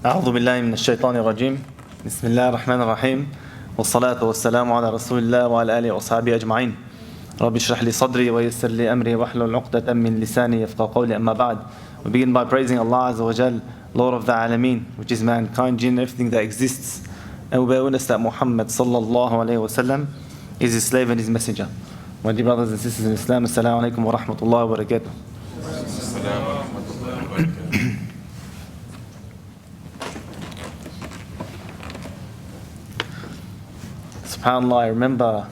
أعوذ بالله من الشيطان الرجيم بسم الله الرحمن الرحيم والصلاة والسلام على رسول الله وعلى آله وأصحابه أجمعين رب اشرح لي صدري ويسر لي أمري واحلل عقدة من لساني يفقهوا قولي أما بعد. We begin by praising Allah Azza wa Jal, Lord of the Alameen, which is mankind, jinn, everything that exists, and we bear witness that Muhammad sallallahu alayhi wa sallam is his slave and his messenger. My dear brothers and sisters in Islam, Assalamu alaikum wa rahmatullahi wa barakatuh. SubhanAllah, I remember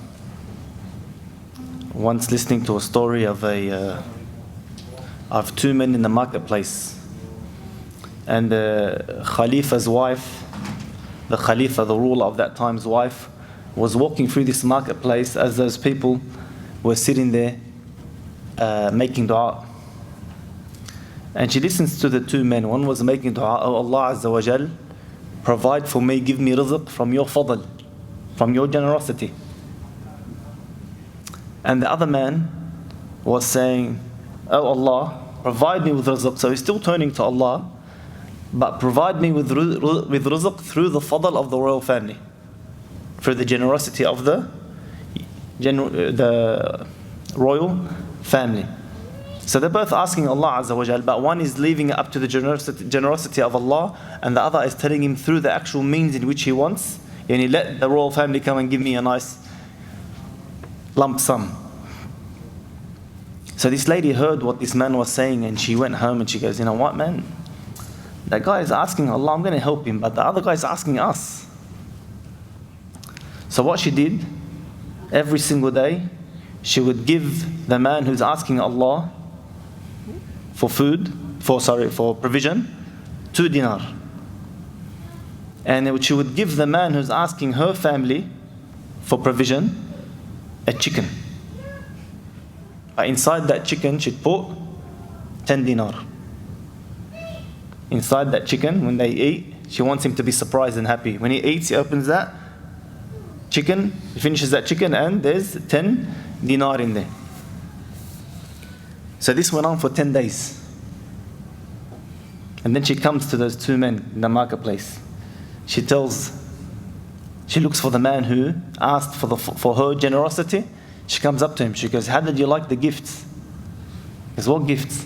once listening to a story of two men in the marketplace, and the Khalifa's wife, the Khalifa, the ruler of that time's wife, was walking through this marketplace as those people were sitting there making dua. And she listens to the two men. One was making dua, "Oh Allah Azza wa Jal, provide for me, give me rizq from your fadl, from your generosity." And the other man was saying, "Oh Allah, provide me with rizq." So he's still turning to Allah, but provide me with rizq through the fadl of the royal family, through the generosity of the royal family. So they're both asking Allah Azza wa Jal, but one is leaving it up to the generosity of Allah, and the other is telling him through the actual means in which he wants, and let the royal family come and give me a nice lump sum. So this lady heard what this man was saying, and she went home and she goes, "You know what, man? That guy is asking Allah, I'm going to help him, but the other guy is asking us." So what she did, every single day, she would give the man who's asking Allah for provision, 2 dinar. And she would give the man who's asking her family for provision a chicken. But inside that chicken, she'd put 10 dinar. Inside that chicken, when they eat, she wants him to be surprised and happy. When he eats, he opens that chicken, he finishes that chicken, and there's 10 dinar in there. So this went on for 10 days. And then she comes to those two men in the marketplace. She looks for the man who asked for her generosity. She comes up to him. She goes, "How did you like the gifts?" He goes, "What gifts?"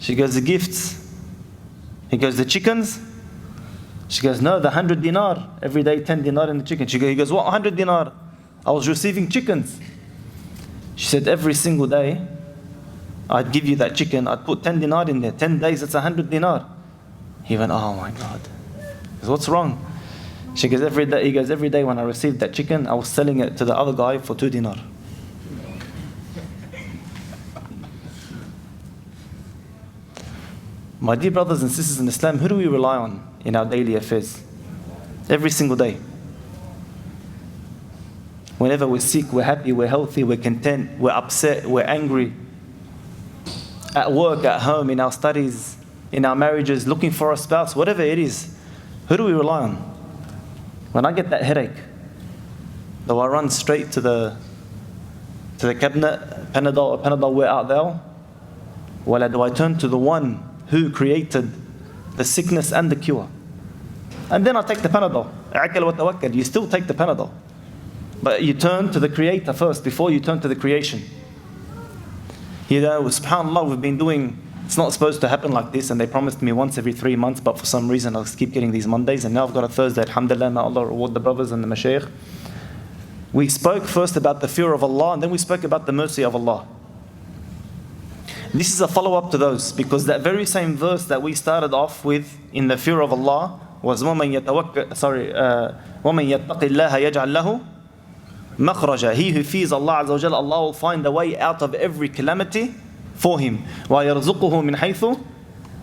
She goes, "The gifts." He goes, "The chickens?" She goes, "No, the 100 dinar. Every day 10 dinar in the chicken." He goes, "What 100 dinar? I was receiving chickens." She said, "Every single day, I'd give you that chicken. I'd put 10 dinar in there. 10 days, it's 100 dinar. He went, "Oh my God." He goes, "What's wrong?" She goes, "Every day." He goes, "Every day when I received that chicken, I was selling it to the other guy for 2 dinar. My dear brothers and sisters in Islam, who do we rely on in our daily affairs? Every single day. Whenever we're sick, we're happy, we're healthy, we're content, we're upset, we're angry. At work, at home, in our studies, in our marriages, looking for a spouse, whatever it is, who do we rely on? When I get that headache, do I run straight to the cabinet, Panadol, we're out there? Or do I turn to the one who created the sickness and the cure? And then I take the Panadol. A'akal wa tawakkal. You still take the Panadol. But you turn to the Creator first before you turn to the creation. You know, subhanAllah, we've been doing, it's not supposed to happen like this, and they promised me once every 3 months, but for some reason I keep getting these Mondays, and now I've got a Thursday. Alhamdulillah, may Allah reward the brothers and the mashaykh. We spoke first about the fear of Allah, and then we spoke about the mercy of Allah. This is a follow-up to those, because that very same verse that we started off with in the fear of Allah was وَمَنْ يَتَّقِ اللَّهَ يَجْعَلْ لَهُ مَخْرَجًا. He who fears Allah Azza wa Jalla, Allah will find a way out of every calamity for him. وَيَرْزُقُهُ مِنْ حَيْثُ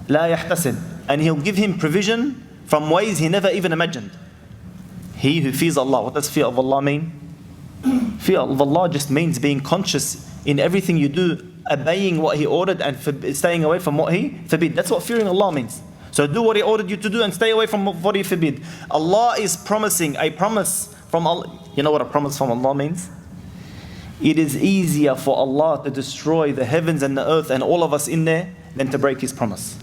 لَا يَحْتَسِبُ. And He'll give him provision from ways he never even imagined. He who fears Allah. What does fear of Allah mean? Fear of Allah just means being conscious in everything you do, obeying what He ordered and staying away from what He forbid. That's what fearing Allah means. So do what He ordered you to do and stay away from what He forbid. Allah is promising a promise from Allah. You know what a promise from Allah means? It is easier for Allah to destroy the heavens and the earth and all of us in there than to break His promise.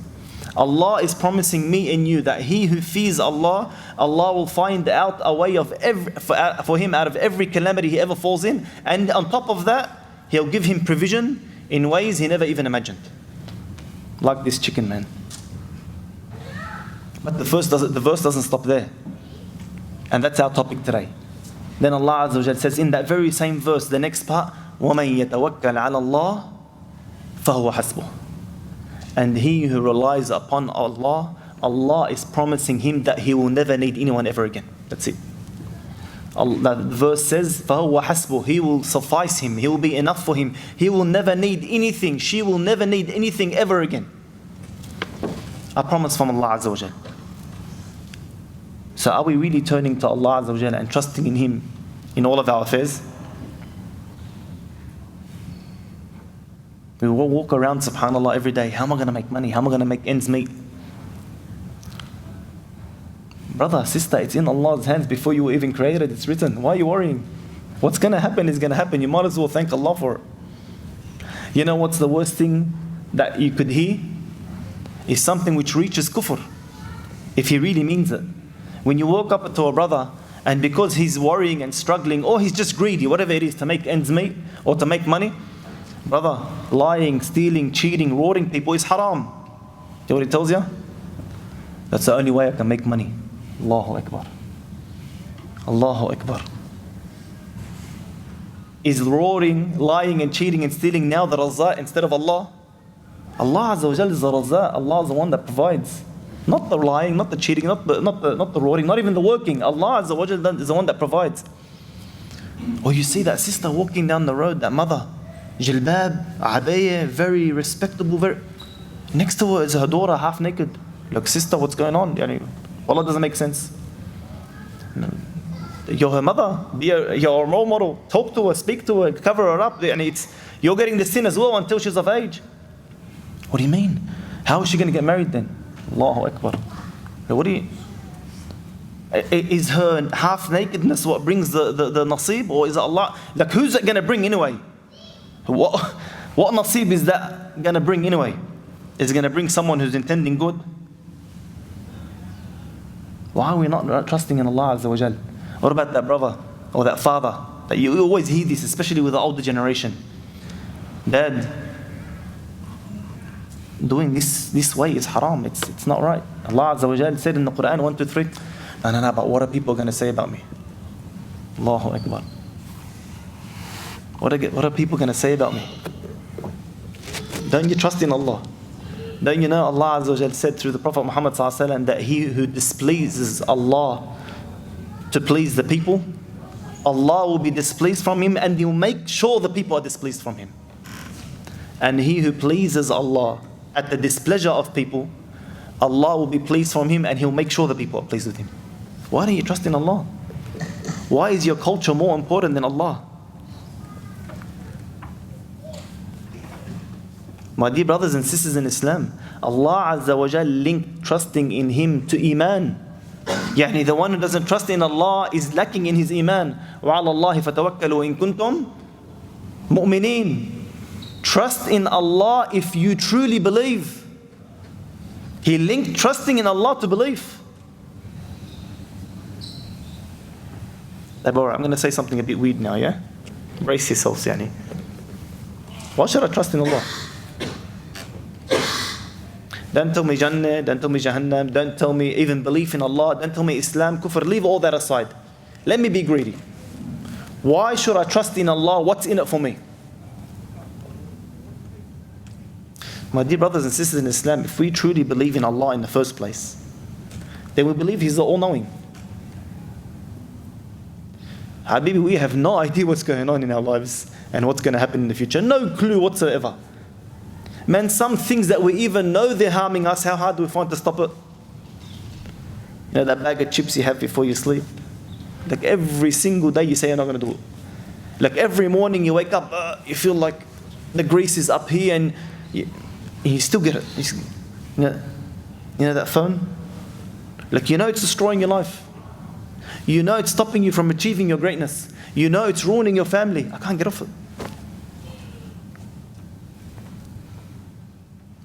Allah is promising me and you that he who fears Allah, Allah will find out a way of for him out of every calamity he ever falls in. And on top of that, He'll give him provision in ways he never even imagined. Like this chicken man. But the verse doesn't stop there. And that's our topic today. Then Allah Azza wa Jal says in that very same verse, the next part, وَمَن يَتَوَكَّلْ عَلَى اللَّهِ فَهُوَ حَسْبُهُ. And he who relies upon Allah, Allah is promising him that he will never need anyone ever again. That's it. The verse says, فَهُوَ حَسْبُهُ. He will suffice him. He will be enough for him. He will never need anything. She will never need anything ever again. A promise from Allah Azza wa Jal. So are we really turning to Allah Azza wa Jal and trusting in Him in all of our affairs? We will walk around, subhanAllah, every day. How am I going to make money? How am I going to make ends meet? Brother, sister, it's in Allah's hands before you were even created. It's written. Why are you worrying? What's going to happen is going to happen. You might as well thank Allah for it. You know what's the worst thing that you could hear? Is something which reaches kufr. If he really means it. When you walk up to a brother and because he's worrying and struggling or he's just greedy, whatever it is, to make ends meet or to make money, brother, lying, stealing, cheating, roaring people is haram. You know what he tells you? That's the only way I can make money. Allahu Akbar. Allahu Akbar. Is roaring, lying and cheating and stealing now the Razzaq instead of Allah? Allah Azza wa Jal is the Razzaq. Allah is the one that provides. Not the lying, not the cheating, not the roaring, not even the working. Allah Azza wa Jal is the one that provides. Or you see that sister walking down the road, that mother, jilbab, abayah, very respectable, very... Next to her is her daughter, half naked. Look, sister, what's going on? Allah doesn't make sense. You're her mother, you're a role model. Talk to her, speak to her, cover her up. You're getting the sin as well until she's of age. What do you mean? How is she going to get married then? Allahu Akbar. What do you... Is her half nakedness what brings the nasib, or is it Allah? Like, who's it going to bring anyway? What nasib is that going to bring anyway? Is it going to bring someone who's intending good? Why are we not trusting in Allah Azza wa Jal? What about that brother or that father? That you always hear this, especially with the older generation. Dad, doing this way is haram. It's not right. Allah Azza wa Jal said in the Quran 1, 2, 3. No, but what are people going to say about me? Allahu Akbar. What are people going to say about me? Don't you trust in Allah? Don't you know Allah Azza wa Jal said through the Prophet Muhammad sallallahu alaihi wasallam that he who displeases Allah to please the people, Allah will be displeased from him and He will make sure the people are displeased from him. And he who pleases Allah at the displeasure of people, Allah will be pleased from him and He'll make sure the people are pleased with him. Why don't you trust in Allah? Why is your culture more important than Allah? My dear brothers and sisters in Islam, Allah Azza wa Jal linked trusting in Him to Iman. The one who doesn't trust in Allah is lacking in his Iman. وَعَلَى اللَّهِ فَتَوَكَّلُوا إِن كُنْتُمْ مُؤْمِنِينَ. Trust in Allah if you truly believe. He linked trusting in Allah to belief. I'm going to say something a bit weird now, yeah? Brace yourselves, yani. Why should I trust in Allah? Don't tell me Jannah, don't tell me Jahannam, don't tell me even belief in Allah, don't tell me Islam, kufr, leave all that aside. Let me be greedy. Why should I trust in Allah? What's in it for me? My dear brothers and sisters in Islam, if we truly believe in Allah in the first place, then we believe He's the all-knowing. Habibi, we have no idea what's going on in our lives and what's going to happen in the future. No clue whatsoever. Man, some things that we even know they're harming us, how hard do we find to stop it? You know that bag of chips you have before you sleep? Like every single day you say you're not going to do it. Like every morning you wake up, you feel like the grease is up here and you still get it. You know that phone? Like you know it's destroying your life. You know it's stopping you from achieving your greatness. You know it's ruining your family. I can't get off it.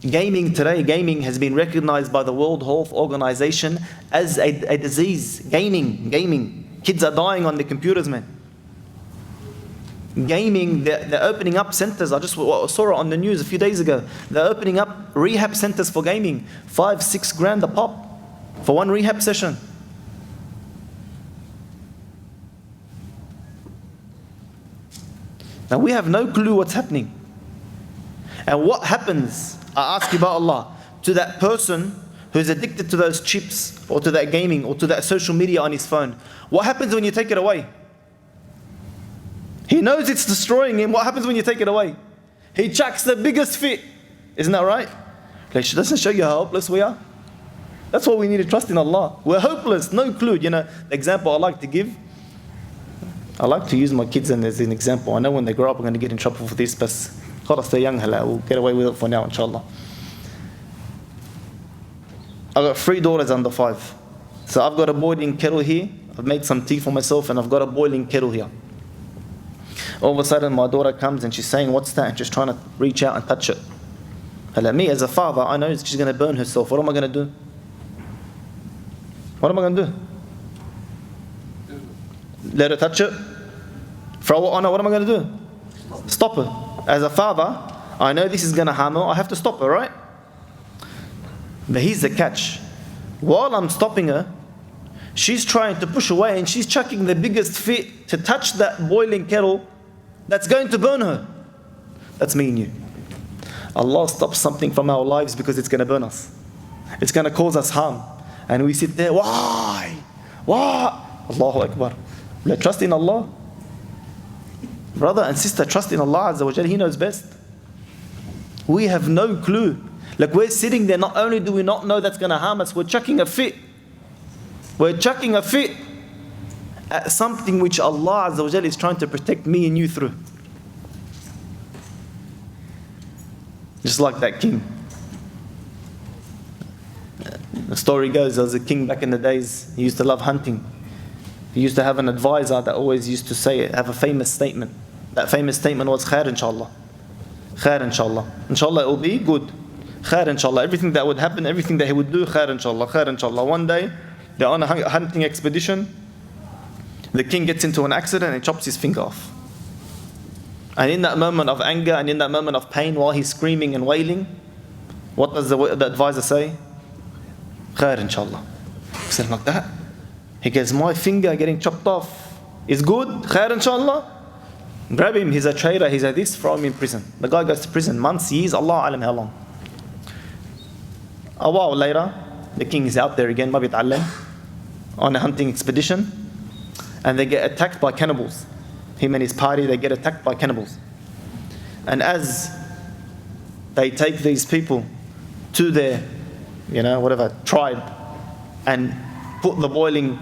Gaming today, gaming has been recognized by the World Health Organization as a disease. Gaming. Kids are dying on their computers, man. Gaming, they're opening up centers. I just saw it on the news a few days ago. They're opening up rehab centers for gaming. 5-6 grand a pop for one rehab session. Now we have no clue what's happening. And what happens, I ask you about Allah, to that person who's addicted to those chips or to that gaming or to that social media on his phone? What happens when you take it away? He knows it's destroying him. What happens when you take it away? He chucks the biggest fit. Isn't that right? Like, it doesn't show you how hopeless we are. That's why we need to trust in Allah. We're hopeless, no clue. You know, the example I like to give, I like to use my kids as an example. I know when they grow up I'm going to get in trouble for this, but khalas, they're young, we'll get away with it for now, inshallah. I've got 3 daughters under 5. So I've got a boiling kettle here. I've made some tea for myself and I've got a boiling kettle here. All of a sudden my daughter comes and she's saying, what's that? And she's trying to reach out and touch it. Me as a father, I know she's going to burn herself. What am I going to do? What am I going to do? Let her touch it? Throw it on her? What am I going to do? Stop her. As a father, I know this is going to harm her. I have to stop her, right? But here's the catch. While I'm stopping her, she's trying to push away and she's chucking the biggest fit to touch that boiling kettle that's going to burn her. That's me and you. Allah stops something from our lives because it's going to burn us. It's going to cause us harm. And we sit there, why? Why? Allahu Akbar. Trust in Allah. Brother and sister, trust in Allah Azza wa Jal. He knows best. We have no clue. Like, we're sitting there, not only do we not know that's going to harm us, we're chucking a fit. We're chucking a fit at something which Allah Azza wa Jal is trying to protect me and you through. Just like that king. The story goes, there was a king back in the days, he used to love hunting. He used to have an advisor that always used to say it, have a famous statement. That famous statement was, khair inshallah. Khair inshallah. Inshallah it will be good. Khair inshallah. Everything that would happen, everything that he would do, khair inshallah, khair inshallah. One day, they're on a hunting expedition. The king gets into an accident and chops his finger off. And in that moment of anger and in that moment of pain, while he's screaming and wailing, what does the advisor say? Khair inshallah. He said, like that? He goes, my finger getting chopped off is good? Khair inshallah? Grab him, he's a traitor, he's a this, throw him in prison. The guy goes to prison, months, years, Allah alam how long. A while later, the king is out there again, Mabit Allah, on a hunting expedition, and they get attacked by cannibals. Him and his party, they get attacked by cannibals. And as they take these people to their, tribe, and put the boiling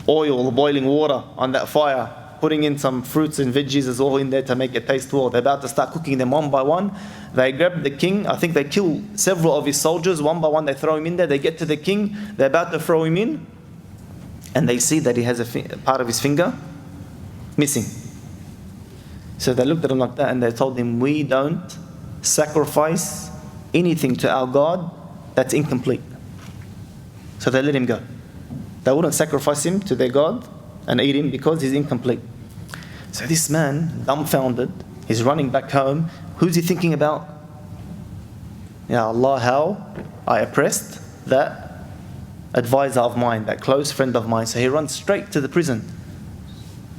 oil, the boiling water on that fire, putting in some fruits and veggies is all in there to make it taste well. They're about to start cooking them one by one. They grab the king. I think they kill several of his soldiers. One by one they throw him in there. They get to the king. They're about to throw him in. And they see that he has a part of his finger missing. So they looked at him like that and they told him, we don't sacrifice anything to our God that's incomplete. So they let him go. They wouldn't sacrifice him to their God and eat him because he's incomplete. So this man, dumbfounded, he's running back home. Who's he thinking about? Ya Allah, how I oppressed that advisor of mine, that close friend of mine. So he runs straight to the prison.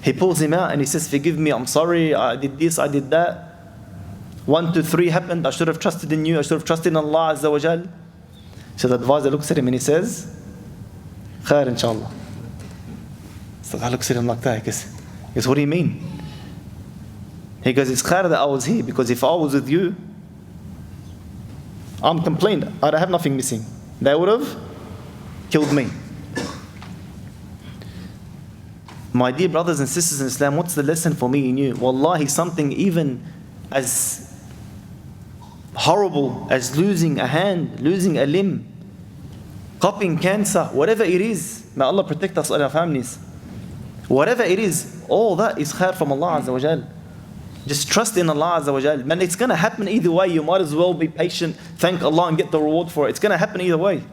He pulls him out and he says, forgive me, I'm sorry, I did this, I did that. 1, 2, 3 happened, I should have trusted in you, I should have trusted in Allah Azza wa Jal. So the advisor looks at him and he says, khair inshallah. So the guy looks at him like that. He goes, what do you mean? He goes, it's khair that I was here, because if I was with you, I'm complained, I'd have nothing missing. They would have killed me. My dear brothers and sisters in Islam, what's the lesson for me and you? Wallahi, something even as horrible as losing a hand, losing a limb, copying cancer, whatever it is, may Allah protect us and our families. Whatever it is, all that is khair from Allah Azza wa Jal. Just trust in Allah Azza wa Jal. Man, it's going to happen either way. You might as well be patient, thank Allah and get the reward for it. It's going to happen either way.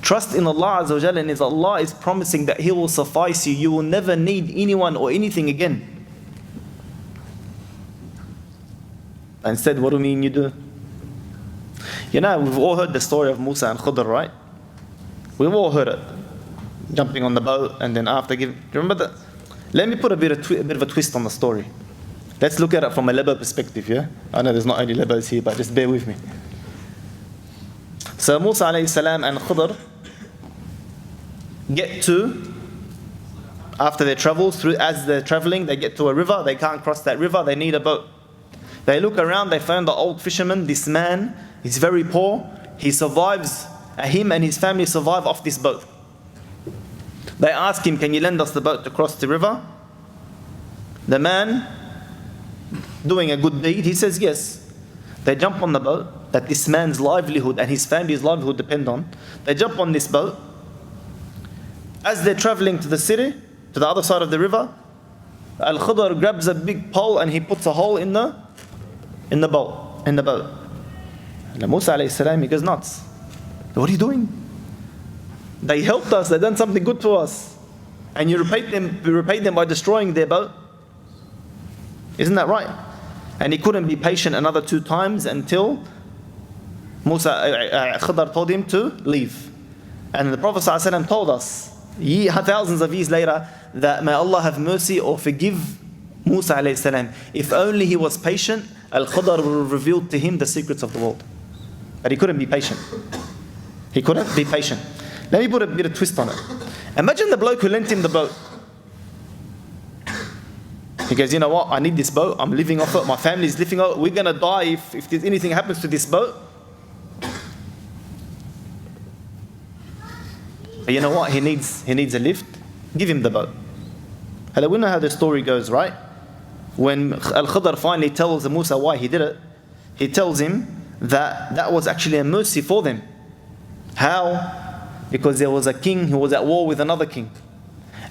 Trust in Allah Azza wa Jal, and if Allah is promising that He will suffice you, you will never need anyone or anything again. Instead, what do you mean you do? You know, we've all heard the story of Musa and Khidr, right? We've all heard it. Jumping on the boat and then after giving... Do you remember that? Let me put a bit of a twist on the story. Let's look at it from a Lebar perspective, yeah? I know there's not only Lebars here, but just bear with me. So Musa alayhi salam and Khidr get to, after their travels, as they're traveling, they get to a river. They can't cross that river. They need a boat. They look around. They find the old fisherman. This man, he's very poor. He survives. Him and his family survive off this boat. They ask him, can you lend us the boat to cross the river? The man, doing a good deed, he says yes. They jump on the boat that this man's livelihood and his family's livelihood depend on. They jump on this boat. As they're traveling to the city, to the other side of the river, Al-Khidr grabs a big pole and he puts a hole in the boat. And Musa alayhi salam, he goes nuts. What are you doing? They helped us, they done something good to us. And you repaid them by destroying their boat. Isn't that right? And he couldn't be patient another 2 times until Khidr told him to leave. And the Prophet ﷺ told us, thousands of years later, that may Allah have mercy or forgive Musa alayhi salam. If only he was patient, Al-Khidr would have revealed to him the secrets of the world. But he couldn't be patient. He couldn't be patient. Let me put a bit of twist on it. Imagine the bloke who lent him the boat. He goes, you know what, I need this boat, I'm living off it, my family's living off it, we're going to die if anything happens to this boat. But you know what, he needs a lift, give him the boat. Hello, we know how the story goes, right? When Al-Khidr finally tells Musa why he did it, he tells him that was actually a mercy for them. How? Because there was a king who was at war with another king.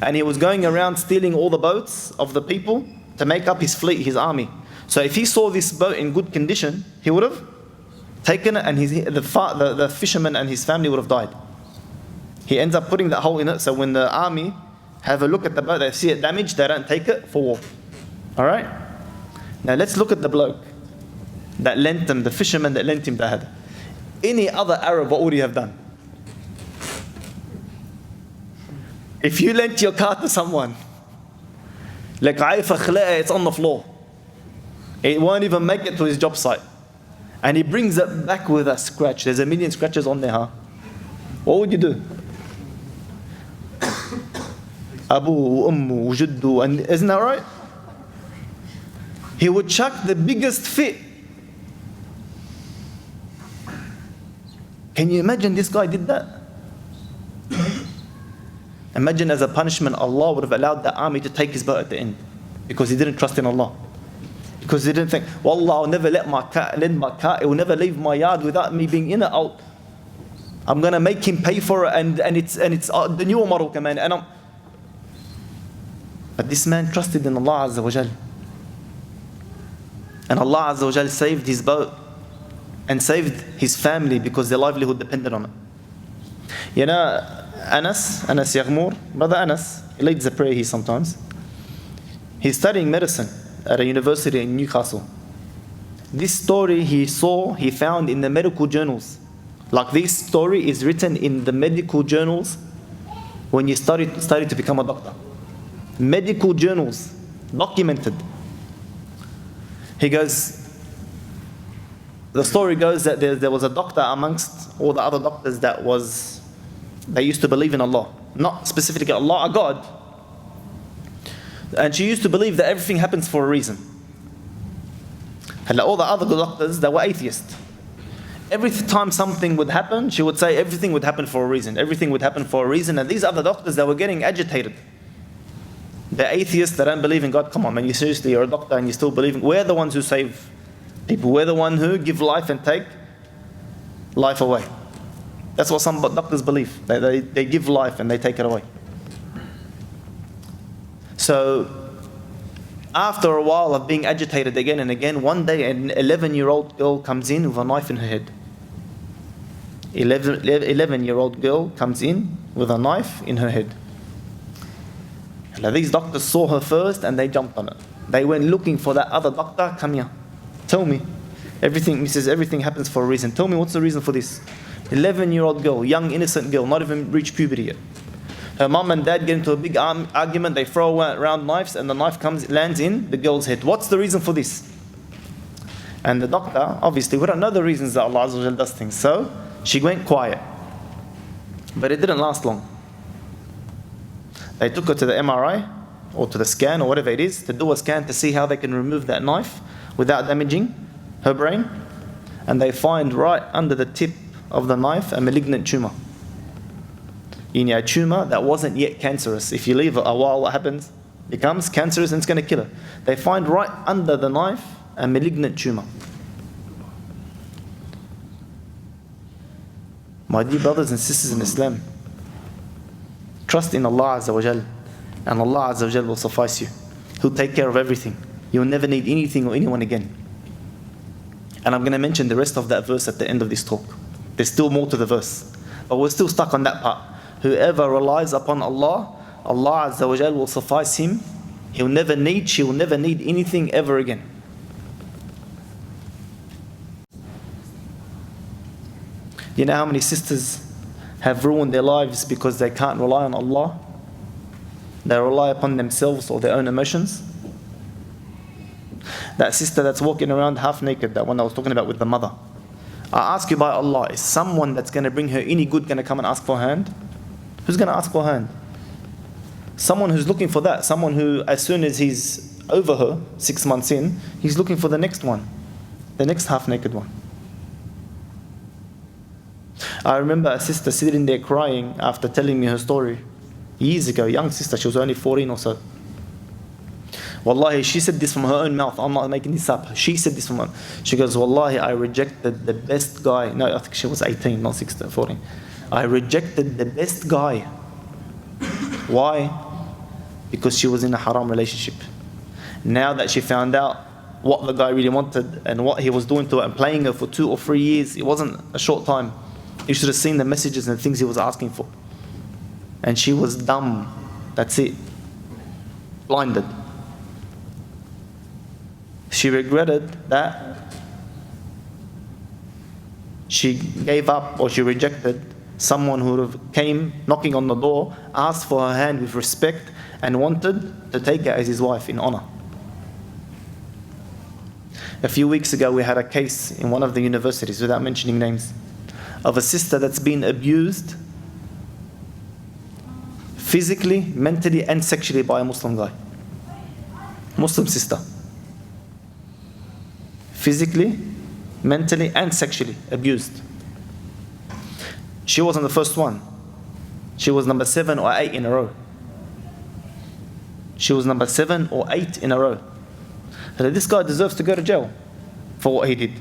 And he was going around stealing all the boats of the people to make up his fleet, his army. So if he saw this boat in good condition, he would have taken it and the fisherman and his family would have died. He ends up putting that hole in it, so when the army have a look at the boat, they see it damaged, they don't take it for war. Alright? Now let's look at the bloke that lent him, the fisherman that lent him that had. Any other Arab, what would he have done? If you lent your car to someone, like it's on the floor, it won't even make it to his job site, and he brings it back with a scratch, there's 1 million scratches on there, huh? What would you do? Abu, Ummu, Juddu, and isn't that right? He would chuck the biggest fit. Can you imagine this guy did that? Imagine as a punishment, Allah would have allowed the army to take his boat at the end because he didn't trust in Allah. Because he didn't think, Wallah, I'll never lend my car, it will never leave my yard without me being in it. I'm going to make him pay for it, and it's the newer model command. But this man trusted in Allah Azza wa Jal. And Allah Azza wa Jal saved his boat and saved his family because their livelihood depended on it. You know, Anas Yaghmour, brother Anas, he leads the prayer here sometimes. He's studying medicine at a university in Newcastle. This story he found in the medical journals. Like this story is written in the medical journals when you study to become a doctor. Medical journals, documented. He goes, the story goes that there was a doctor amongst all the other doctors they used to believe in Allah. Not specifically Allah, a God. And she used to believe that everything happens for a reason. And all the other doctors, they were atheists. Every time something would happen, she would say everything would happen for a reason. Everything would happen for a reason. And these other doctors, they were getting agitated. They're atheists, they don't believe in God. Come on, man, you're a doctor and you still believe in... We're the ones who save people. We're the ones who give life and take life away. That's what some doctors believe. They give life and they take it away. So After a while of being agitated again and again, one day an 11-year-old girl comes in with a knife in her head. 11-year-old girl comes in with a knife in her head. Now these doctors saw her first and they jumped on it. They went looking for that other doctor. Come here, tell me. Everything, Mrs. Everything happens for a reason. Tell me, what's the reason for this? 11-year-old girl, young innocent girl, not even reached puberty yet. Her mom and dad get into a big argument. They throw around knives and the knife lands in the girl's head. What's the reason for this? And the doctor, obviously, we don't know the reasons that Allah Azza wa Jal does things. So she went quiet. But it didn't last long. They took her to the MRI or to the scan or whatever it is to do a scan to see how they can remove that knife without damaging her brain. And they find right under the tip of the knife a malignant tumor. A tumor that wasn't yet cancerous. If you leave it a while, what happens? It becomes cancerous and it's going to kill her. They find right under the knife a malignant tumor. My dear brothers and sisters in Islam, trust in Allah Azza wa Jal, and Allah Azza wa Jal will suffice you. He'll take care of everything. You'll never need anything or anyone again. And I'm going to mention the rest of that verse at the end of this talk. There's still more to the verse, but we're still stuck on that part. Whoever relies upon Allah, Allah Azza wa Jal will suffice him. She will never need anything ever again. You know how many sisters have ruined their lives because they can't rely on Allah? They rely upon themselves or their own emotions. That sister that's walking around half naked, that one I was talking about with the mother. I ask you by Allah, is someone that's going to bring her any good going to come and ask for her hand? Who's going to ask for her hand? Someone who's looking for that. Someone who, as soon as he's over her, 6 months in, he's looking for the next one. The next half naked one. I remember a sister sitting there crying after telling me her story. Years ago, a young sister, she was only 14 or so. Wallahi, she said this from her own mouth. I'm not making this up. She said this from her. She goes, Wallahi, I rejected the best guy. No, I think she was 18, not 16, 14. I rejected the best guy. Why? Because she was in a haram relationship. Now that she found out what the guy really wanted and what he was doing to her and playing her for 2 or 3 years, it wasn't a short time. You should have seen the messages and the things he was asking for. And she was dumb. That's it. Blinded. She regretted that she gave up or she rejected someone who came knocking on the door, asked for her hand with respect and wanted to take her as his wife in honor. A few weeks ago we had a case in one of the universities, without mentioning names, of a sister that's been abused physically, mentally and sexually by a Muslim guy. Muslim sister. Physically, mentally and sexually abused. She wasn't the first one. She was number 7 or 8 in a row. She was number 7 or 8 in a row. So this guy deserves to go to jail for what he did.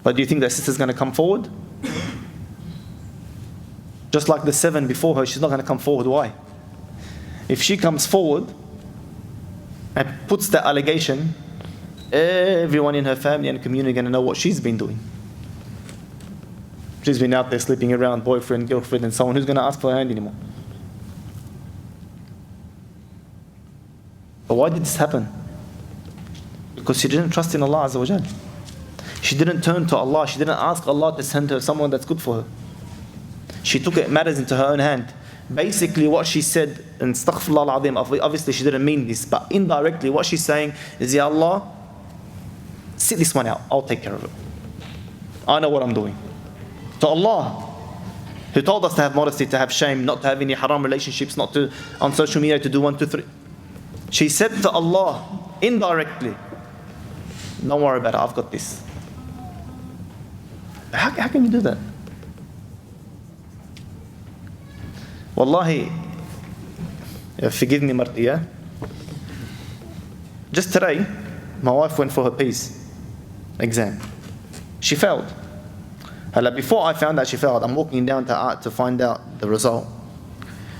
But do you think that sister's going to come forward? Just like the 7 before her, she's not going to come forward. Why? If she comes forward and puts that allegation, everyone in her family and community are going to know what she's been doing. She's been out there sleeping around, boyfriend, girlfriend, and so on. Who's going to ask for her hand anymore? But why did this happen? Because she didn't trust in Allah Azza wa Jal. She didn't turn to Allah. She didn't ask Allah to send her someone that's good for her. She took matters into her own hand. Basically what she said, and astaghfirullah al-azim, obviously she didn't mean this, but indirectly what she's saying is, Ya Allah, sit this one out, I'll take care of it. I know what I'm doing. To Allah, who told us to have modesty, to have shame, not to have any haram relationships, not to, on social media, to do 1, 2, 3. She said to Allah, indirectly, don't worry about it, I've got this. How can you do that? Wallahi, forgive me Martiya. Just today, my wife went for her PEAS exam. She failed. Before I found out she failed, I'm walking down to find out the result.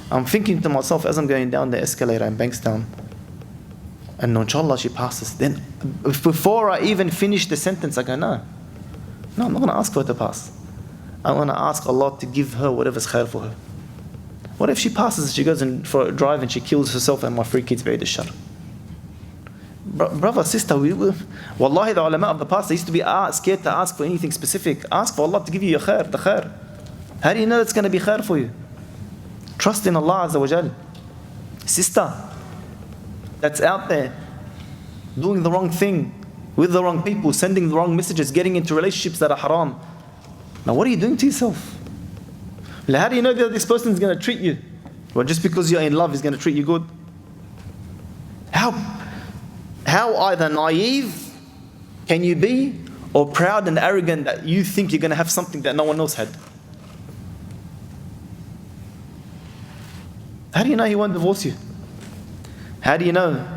I'm thinking to myself as I'm going down the escalator in Bankstown, And no, inshallah she passes. Then before I even finish the sentence, I go, no, I'm not going to ask for her to pass. I want to ask Allah to give her whatever's khair for her. What if she passes, she goes in for a drive and she kills herself and my 3 kids buried the shar? Brother, sister, wallahi, the ulama of the past, they used to be scared to ask for anything specific. Ask for Allah to give you your khair, the khair. How do you know it's going to be khair for you? Trust in Allah Azza wa Jal. Sister, that's out there, doing the wrong thing, with the wrong people, sending the wrong messages, getting into relationships that are haram. Now what are you doing to yourself? How do you know that this person is going to treat you? Well, just because you're in love, he's going to treat you good. How either naive can you be, or proud and arrogant that you think you're going to have something that no one else had? How do you know he won't divorce you? How do you know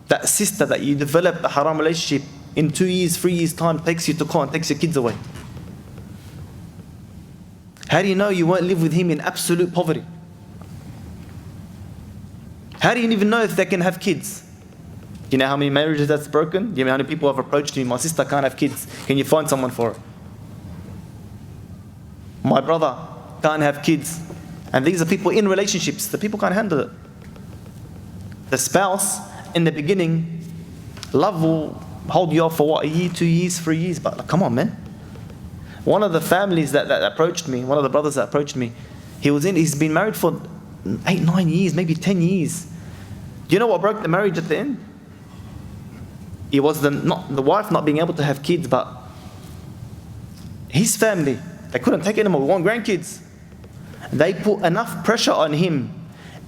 that sister that you developed a haram relationship in 2 years, 3 years time takes you to court and takes your kids away? How do you know you won't live with him in absolute poverty? How do you even know if they can have kids? Do you know how many marriages that's broken? Do you know how many people have approached me, my sister can't have kids, can you find someone for her? My brother can't have kids. And these are people in relationships, the people can't handle it. The spouse, in the beginning, love will hold you off for what, a year, 2 years, 3 years, but like, come on, man. One of the families that approached me, one of the brothers that approached me, he's been married for 8, 9 years, maybe 10 years. Do you know what broke the marriage at the end? It was the wife not being able to have kids, but his family, they couldn't take it anymore. We want grandkids. They put enough pressure on him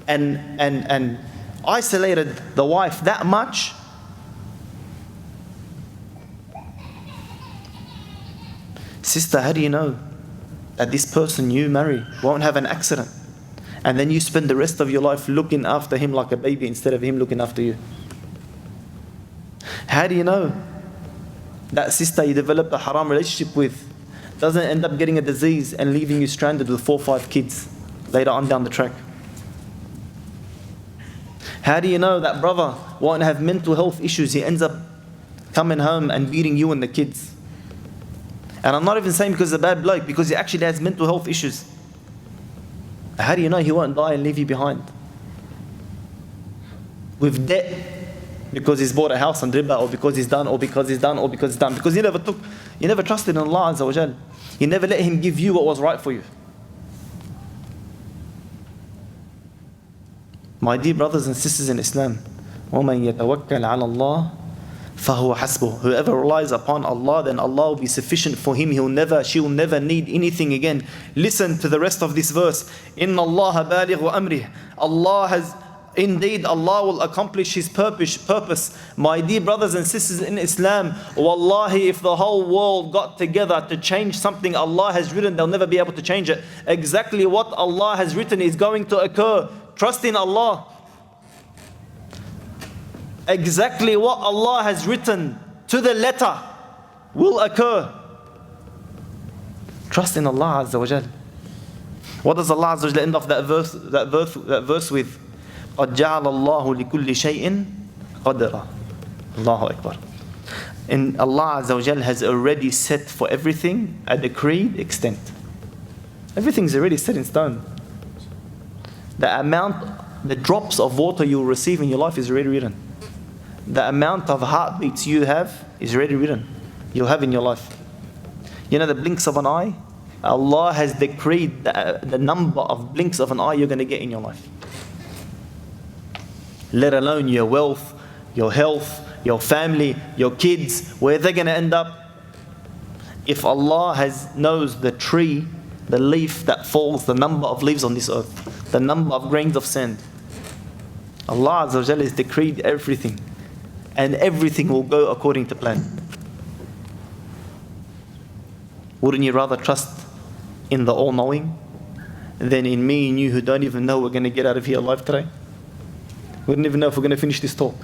and isolated the wife that much. Sister, how do you know that this person you marry won't have an accident? And then you spend the rest of your life looking after him like a baby instead of him looking after you. How do you know that sister you developed a haram relationship with doesn't end up getting a disease and leaving you stranded with 4 or 5 kids later on down the track? How do you know that brother won't have mental health issues? He ends up coming home and beating you and the kids. And I'm not even saying because he's a bad bloke, because he actually has mental health issues. How do you know he won't die and leave you behind? With debt, because he's bought a house on riba, or because he's done, or because he's done, or because he's done. Because you never trusted in Allah Azza wa Jal. You never let him give you what was right for you. My dear brothers and sisters in Islam, وَمَنْ يَتَوَكَّلْ عَلَى اللَّهِ فَهُوَ حَسْبُهُ. Whoever relies upon Allah, then Allah will be sufficient for him. She will never need anything again. Listen to the rest of this verse. إِنَّ اللَّهَ بَالِغُ أَمْرِهِ. Indeed, Allah will accomplish His purpose. My dear brothers and sisters in Islam, wallahi, if the whole world got together to change something Allah has written, they'll never be able to change it. Exactly what Allah has written is going to occur. Trust in Allah. Exactly what Allah has written to the letter will occur. Trust in Allah Azza wa Jal. What does Allah Azza wa Jal end off that verse with? قَدْ جَعَلَ اللَّهُ لِكُلِّ شَيْءٍ قَدْرًا. Allahu Akbar. And Allah Azza wa Jal has already set for everything a decreed extent. Everything's already set in stone. The drops of water you will receive in your life is already written. The amount of heartbeats you have is already written. You'll have in your life. You know the blinks of an eye? Allah has decreed the number of blinks of an eye you're going to get in your life. Let alone your wealth, your health, your family, your kids, where they're going to end up. If Allah knows the tree, the leaf that falls, the number of leaves on this earth, the number of grains of sand, Allah Azza wa Jalla has decreed everything. And everything will go according to plan. Wouldn't you rather trust in the all-knowing than in me and you who don't even know we're going to get out of here alive today? We don't even know if we're going to finish this talk.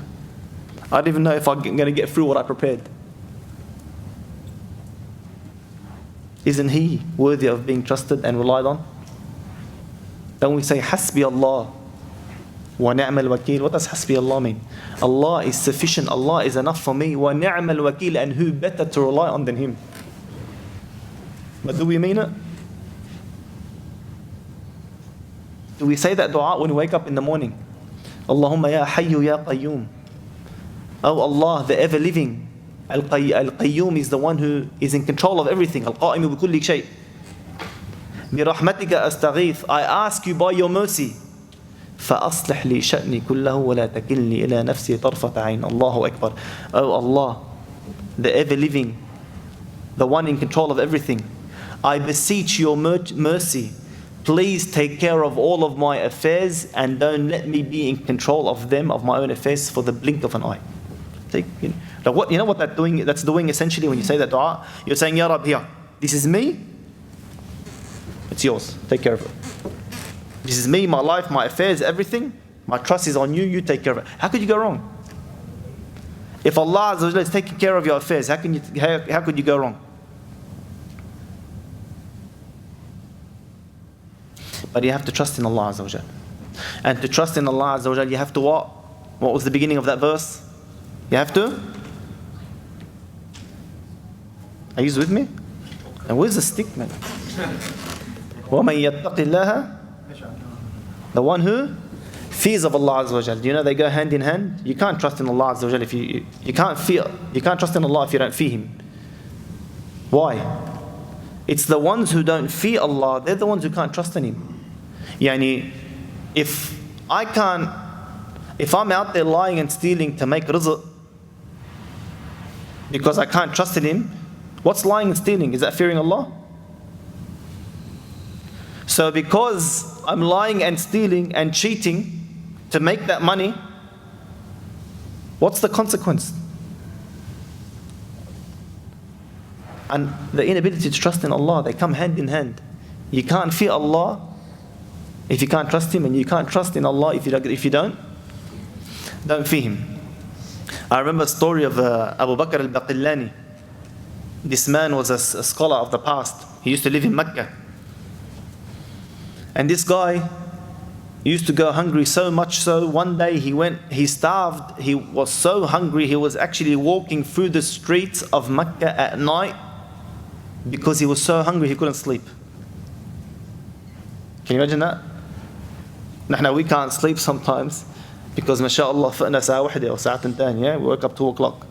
I don't even know if I'm going to get through what I prepared. Isn't He worthy of being trusted and relied on? Don't we say, Hasbi Allah, وَنِعْمَ الْوَكِيلُ. What does حَسْبِيَ Allah mean? Allah is sufficient, Allah is enough for me. وَنِعْمَ الْوَكِيلُ. And who better to rely on than Him? But do we mean it? Do we say that dua when we wake up in the morning? Allahumma ya hayyu ya qayyum. Oh Allah, the ever living. Al-Qayyum is the one who is in control of everything. Al-Qa'imu bi kulli shay. Bi-rahmatika astaghith. I ask you by your mercy. فَأَصْلِحْ لِي شَأْنِي كُلَّهُ وَلَا تَكِلْنِي إِلَى نَفْسِي طَرْفَةَ عَيْنٍ. Allahu Akbar. Oh Allah, the ever living, the one in control of everything. I beseech your mercy. Please take care of all of my affairs and don't let me be in control of them, of my own affairs, for the blink of an eye. You know what that's doing essentially when you say that dua? You're saying, Ya Rab, here, this is me, it's yours, take care of it. This is me, my life, my affairs, everything. My trust is on you, you take care of it. How could you go wrong? If Allah Azza wa Jalla is taking care of your affairs, how could you go wrong? But you have to trust in Allah Azza wa Jalla. And to trust in Allah Azza wa Jalla, you have to what? What was the beginning of that verse? You have to? Are you with me? And where's the stick, man? وَمَنْ يَتَّقِ اللَّهَ. The one who fears of Allah Azza wa Jalla. Do you know they go hand in hand? You can't trust in Allah Azza wa Jalla if you can't trust in Allah if you don't fear Him. Why? It's the ones who don't fear Allah, they're the ones who can't trust in Him. Yani, if I'm out there lying and stealing to make rizq because I can't trust in Him, what's lying and stealing? Is that fearing Allah? So because I'm lying and stealing and cheating to make that money, what's the consequence? And the inability to trust in Allah, they come hand in hand. You can't fear Allah if you can't trust Him, and you can't trust in Allah if you don't fear Him. I remember a story of Abu Bakr al-Baqillani. This man was a scholar of the past. He used to live in Mecca. And this guy used to go hungry so much so, one day he starved, he was so hungry, he was actually walking through the streets of Mecca at night because he was so hungry he couldn't sleep. Can you imagine that? Now we can't sleep sometimes because mashallah فقنا ساعة واحدة أو ساعة ثانية, we wake up 2 o'clock.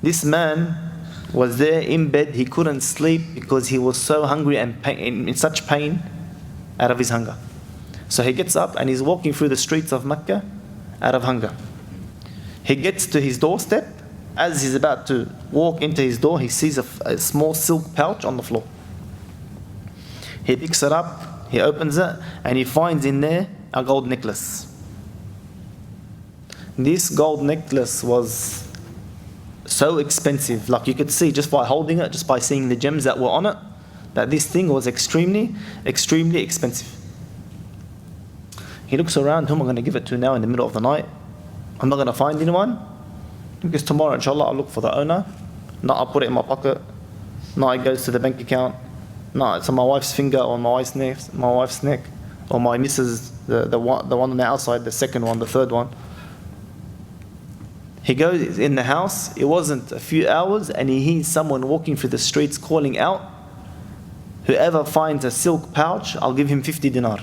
This man was there in bed, he couldn't sleep because he was so hungry and in such pain out of his hunger. So he gets up and he's walking through the streets of Mecca out of hunger. He gets to his doorstep. As he's about to walk into his door, he sees a small silk pouch on the floor. He picks it up, he opens it, and he finds in there a gold necklace. This gold necklace was so expensive, like you could see just by holding it, just by seeing the gems that were on it, that this thing was extremely, extremely expensive. He looks around, who am I going to give it to now in the middle of the night? I'm not going to find anyone. Because tomorrow, inshallah, I'll look for the owner. No, I'll put it in my pocket. No, it goes to the bank account. No, it's on my wife's finger or my wife's neck, or my missus, the one on the outside, the second one, the third one. He goes in the house. It wasn't a few hours, and he hears someone walking through the streets calling out, "Whoever finds a silk pouch, I'll give him 50 dinar."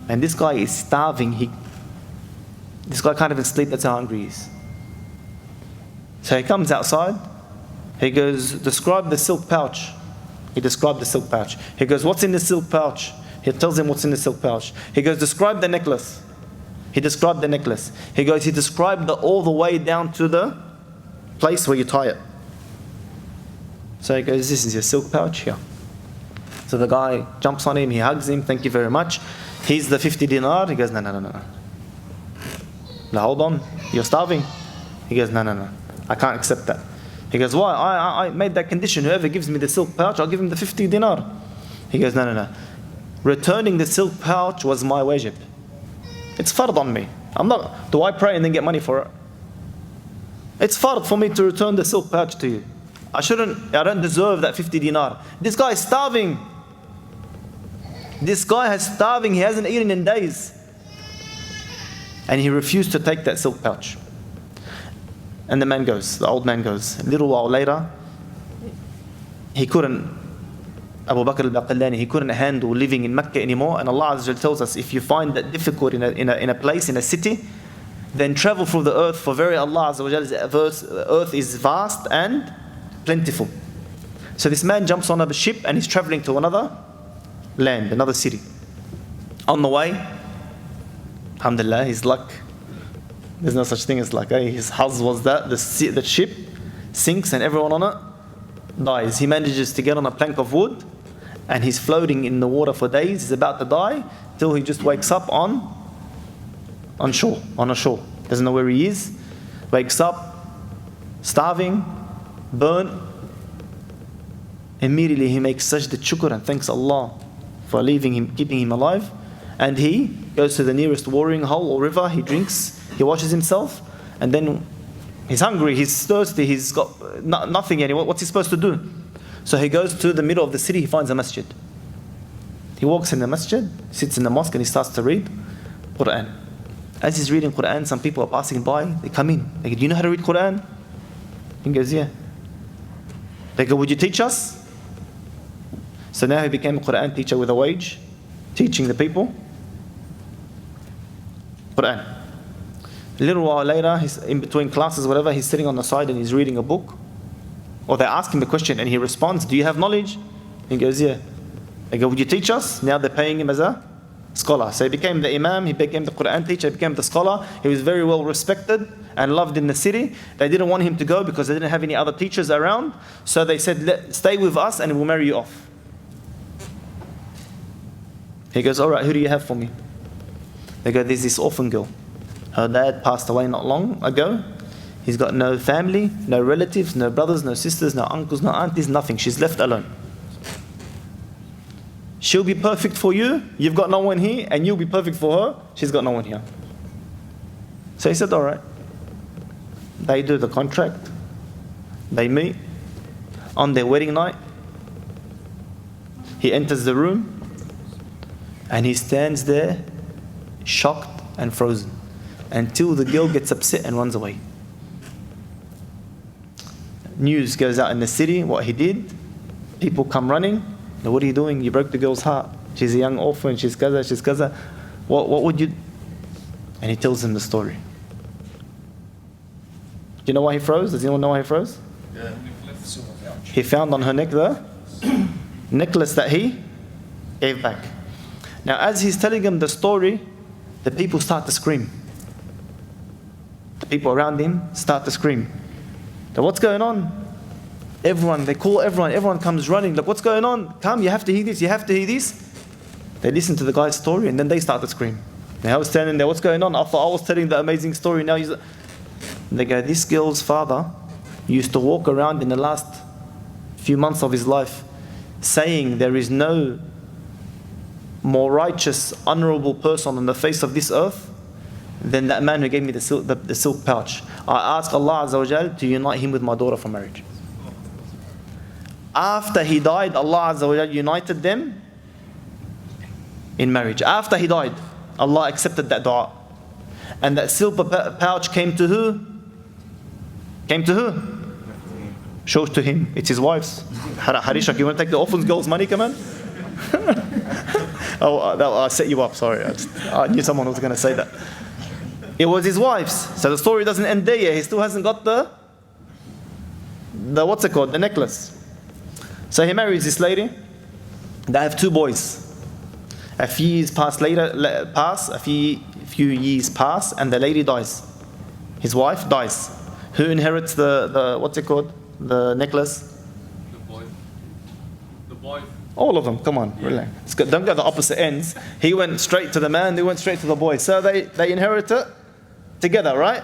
And this guy is starving. This guy can't even sleep. That's how hungry he is. So he comes outside. He goes, "Describe the silk pouch." He described the silk pouch. He goes, "What's in the silk pouch?" He tells him what's in the silk pouch. He goes, "Describe the necklace." He described the necklace. He goes, he described all the way down to the place where you tie it. So he goes, "This is your silk pouch here." So the guy jumps on him, he hugs him, "Thank you very much. Here's the 50 dinar. He goes, No. Now hold on, you're starving. He goes, No. I can't accept that. He goes, "Why? I made that condition. Whoever gives me the silk pouch, I'll give him the 50 dinar. He goes, No. Returning the silk pouch was my wajib. It's fard on me. Do I pray and then get money for it? It's fard for me to return the silk pouch to you. I don't deserve that 50 dinar. This guy is starving. This guy is starving, he hasn't eaten in days. And he refused to take that silk pouch. And the old man goes. A little while later, he couldn't, Abu Bakr al-Baqillani, he couldn't handle living in Mecca anymore. And Allah Azza wa Jalla tells us, if you find that difficult in a place, in a city, then travel through the earth, for very Allah Azza wa Jalla's earth is vast and plentiful. So this man jumps on a ship and he's traveling to another land, another city. On the way, alhamdulillah, his luck, there's no such thing as luck. His haz was that the ship sinks and everyone on it dies. He manages to get on a plank of wood and he's floating in the water for days. He's about to die till he just wakes up on a shore. Doesn't know where he is. Wakes up, starving, burnt. Immediately he makes sajda shukr and thanks Allah for leaving him, keeping him alive. And he goes to the nearest watering hole or river, he drinks, he washes himself, and then he's hungry, he's thirsty, he's got nothing anymore. What's he supposed to do? So he goes to the middle of the city, he finds a masjid. He walks in the masjid, sits in the mosque and he starts to read Quran. As he's reading Quran, some people are passing by, they come in. They go, do you know how to read Quran? He goes, yeah. They go, would you teach us? So now he became a Quran teacher with a wage, teaching the people Quran. A little while later, he's in between classes, whatever, he's sitting on the side and he's reading a book. Or they ask him a question and he responds, do you have knowledge? He goes, yeah. They go, would you teach us? Now they're paying him as a scholar. So he became the imam, he became the Quran teacher, he became the scholar. He was very well respected and loved in the city. They didn't want him to go because they didn't have any other teachers around. So they said, stay with us and we'll marry you off. He goes, all right, who do you have for me? They go, there's this orphan girl. Her dad passed away not long ago. He's got no family, no relatives, no brothers, no sisters, no uncles, no aunties, nothing. She's left alone. She'll be perfect for you. You've got no one here. And you'll be perfect for her. She's got no one here. So he said, all right. They do the contract. They meet. On their wedding night, he enters the room. And he stands there, shocked and frozen, until the girl gets upset and runs away. News goes out in the city, what he did. People come running. What are you doing? You broke the girl's heart. She's a young orphan, she's kaza. What would you... And he tells them the story. Do you know why he froze? Does anyone know why he froze? Yeah. He found on her neck the necklace that he gave back. Now as he's telling them the story, the people start to scream. The people around him start to scream. So what's going on? They call everyone comes running. Look, what's going on? Come, you have to hear this, you have to hear this. They listen to the guy's story and then they start to scream. Now I was standing there, what's going on? I thought I was telling the amazing story, now he's... They go, this girl's father used to walk around in the last few months of his life saying there is no more righteous, honorable person on the face of this earth than that man who gave me the silk pouch. I ask Allah Azza wa Jal to unite him with my daughter for marriage. After he died, Allah Azza wa Jal united them in marriage. After he died, Allah accepted that dua. And that silk pouch came to who? Came to who? Shows to him. It's his wife's. Harishak, you want to take the orphan girl's money, come on? I set you up, sorry. I knew someone was going to say that. It was his wife's. So the story doesn't end there yet. He still hasn't got the what's it called? The necklace. So he marries this lady. They have 2 boys. A few years a few years pass, and the lady dies. His wife dies. Who inherits the what's it called? The necklace? The boy. All of them, come on, relax. Don't go the opposite ends. He went straight to the man, they went straight to the boy. So they inherit it together, right?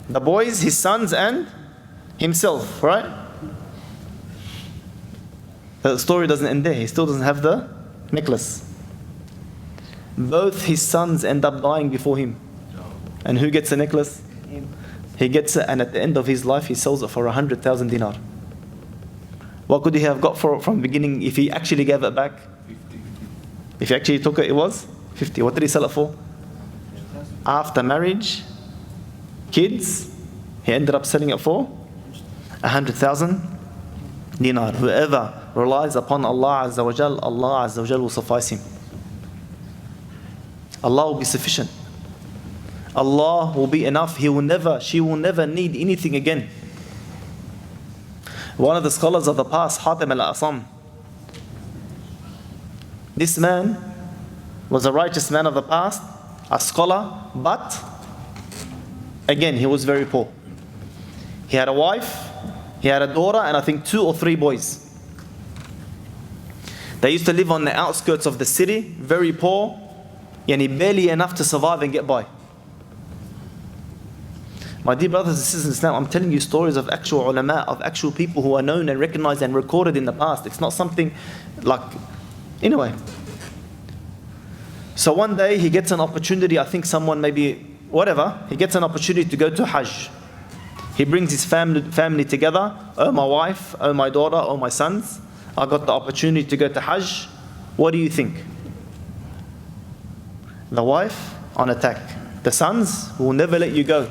The boys, his sons, and himself, right? The story doesn't end there. He still doesn't have the necklace. Both his sons end up dying before him. And who gets the necklace? He gets it, and at the end of his life, he sells it for 100,000 dinar. What could he have got from the beginning if he actually gave it back? If he actually took it, it was 50. What did he sell it for? After marriage, kids, he ended up selling it for 100,000 dinar. Whoever relies upon Allah Azza wa Jal, Allah Azza wa Jal will suffice him. Allah will be sufficient. Allah will be enough. She will never need anything again. One of the scholars of the past, Hatim al-Asam, this man was a righteous man of the past, a scholar, but again, he was very poor. He had a wife, he had a daughter, and I think 2 or 3 boys. They used to live on the outskirts of the city, very poor, yani barely enough to survive and get by. My dear brothers and sisters in Islam, I'm telling you stories of actual ulama, of actual people who are known and recognized and recorded in the past. It's not something like, anyway. So one day he gets an opportunity, I think someone maybe, whatever, he gets an opportunity to go to Hajj. He brings his family together. Oh, my wife, oh, my daughter, oh, my sons, I got the opportunity to go to Hajj. What do you think? The wife on attack. The sons will never let you go.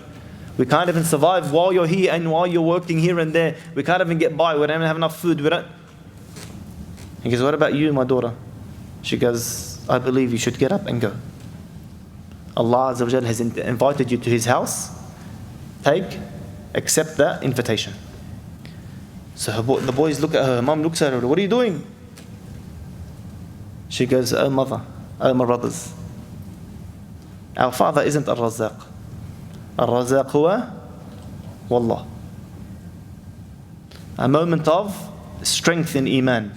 We can't even survive while you're here and while you're working here and there. We can't even get by. We don't even have enough food. He goes, what about you, my daughter? She goes, I believe you should get up and go. Allah Azza wa Jal has invited you to His house. Accept that invitation. So the boys look at her. Mom looks at her. What are you doing? She goes, oh mother, oh my brothers, our father isn't Ar-Razzaq. Ar-Razzaq huwa Wallah. A moment of strength in Iman.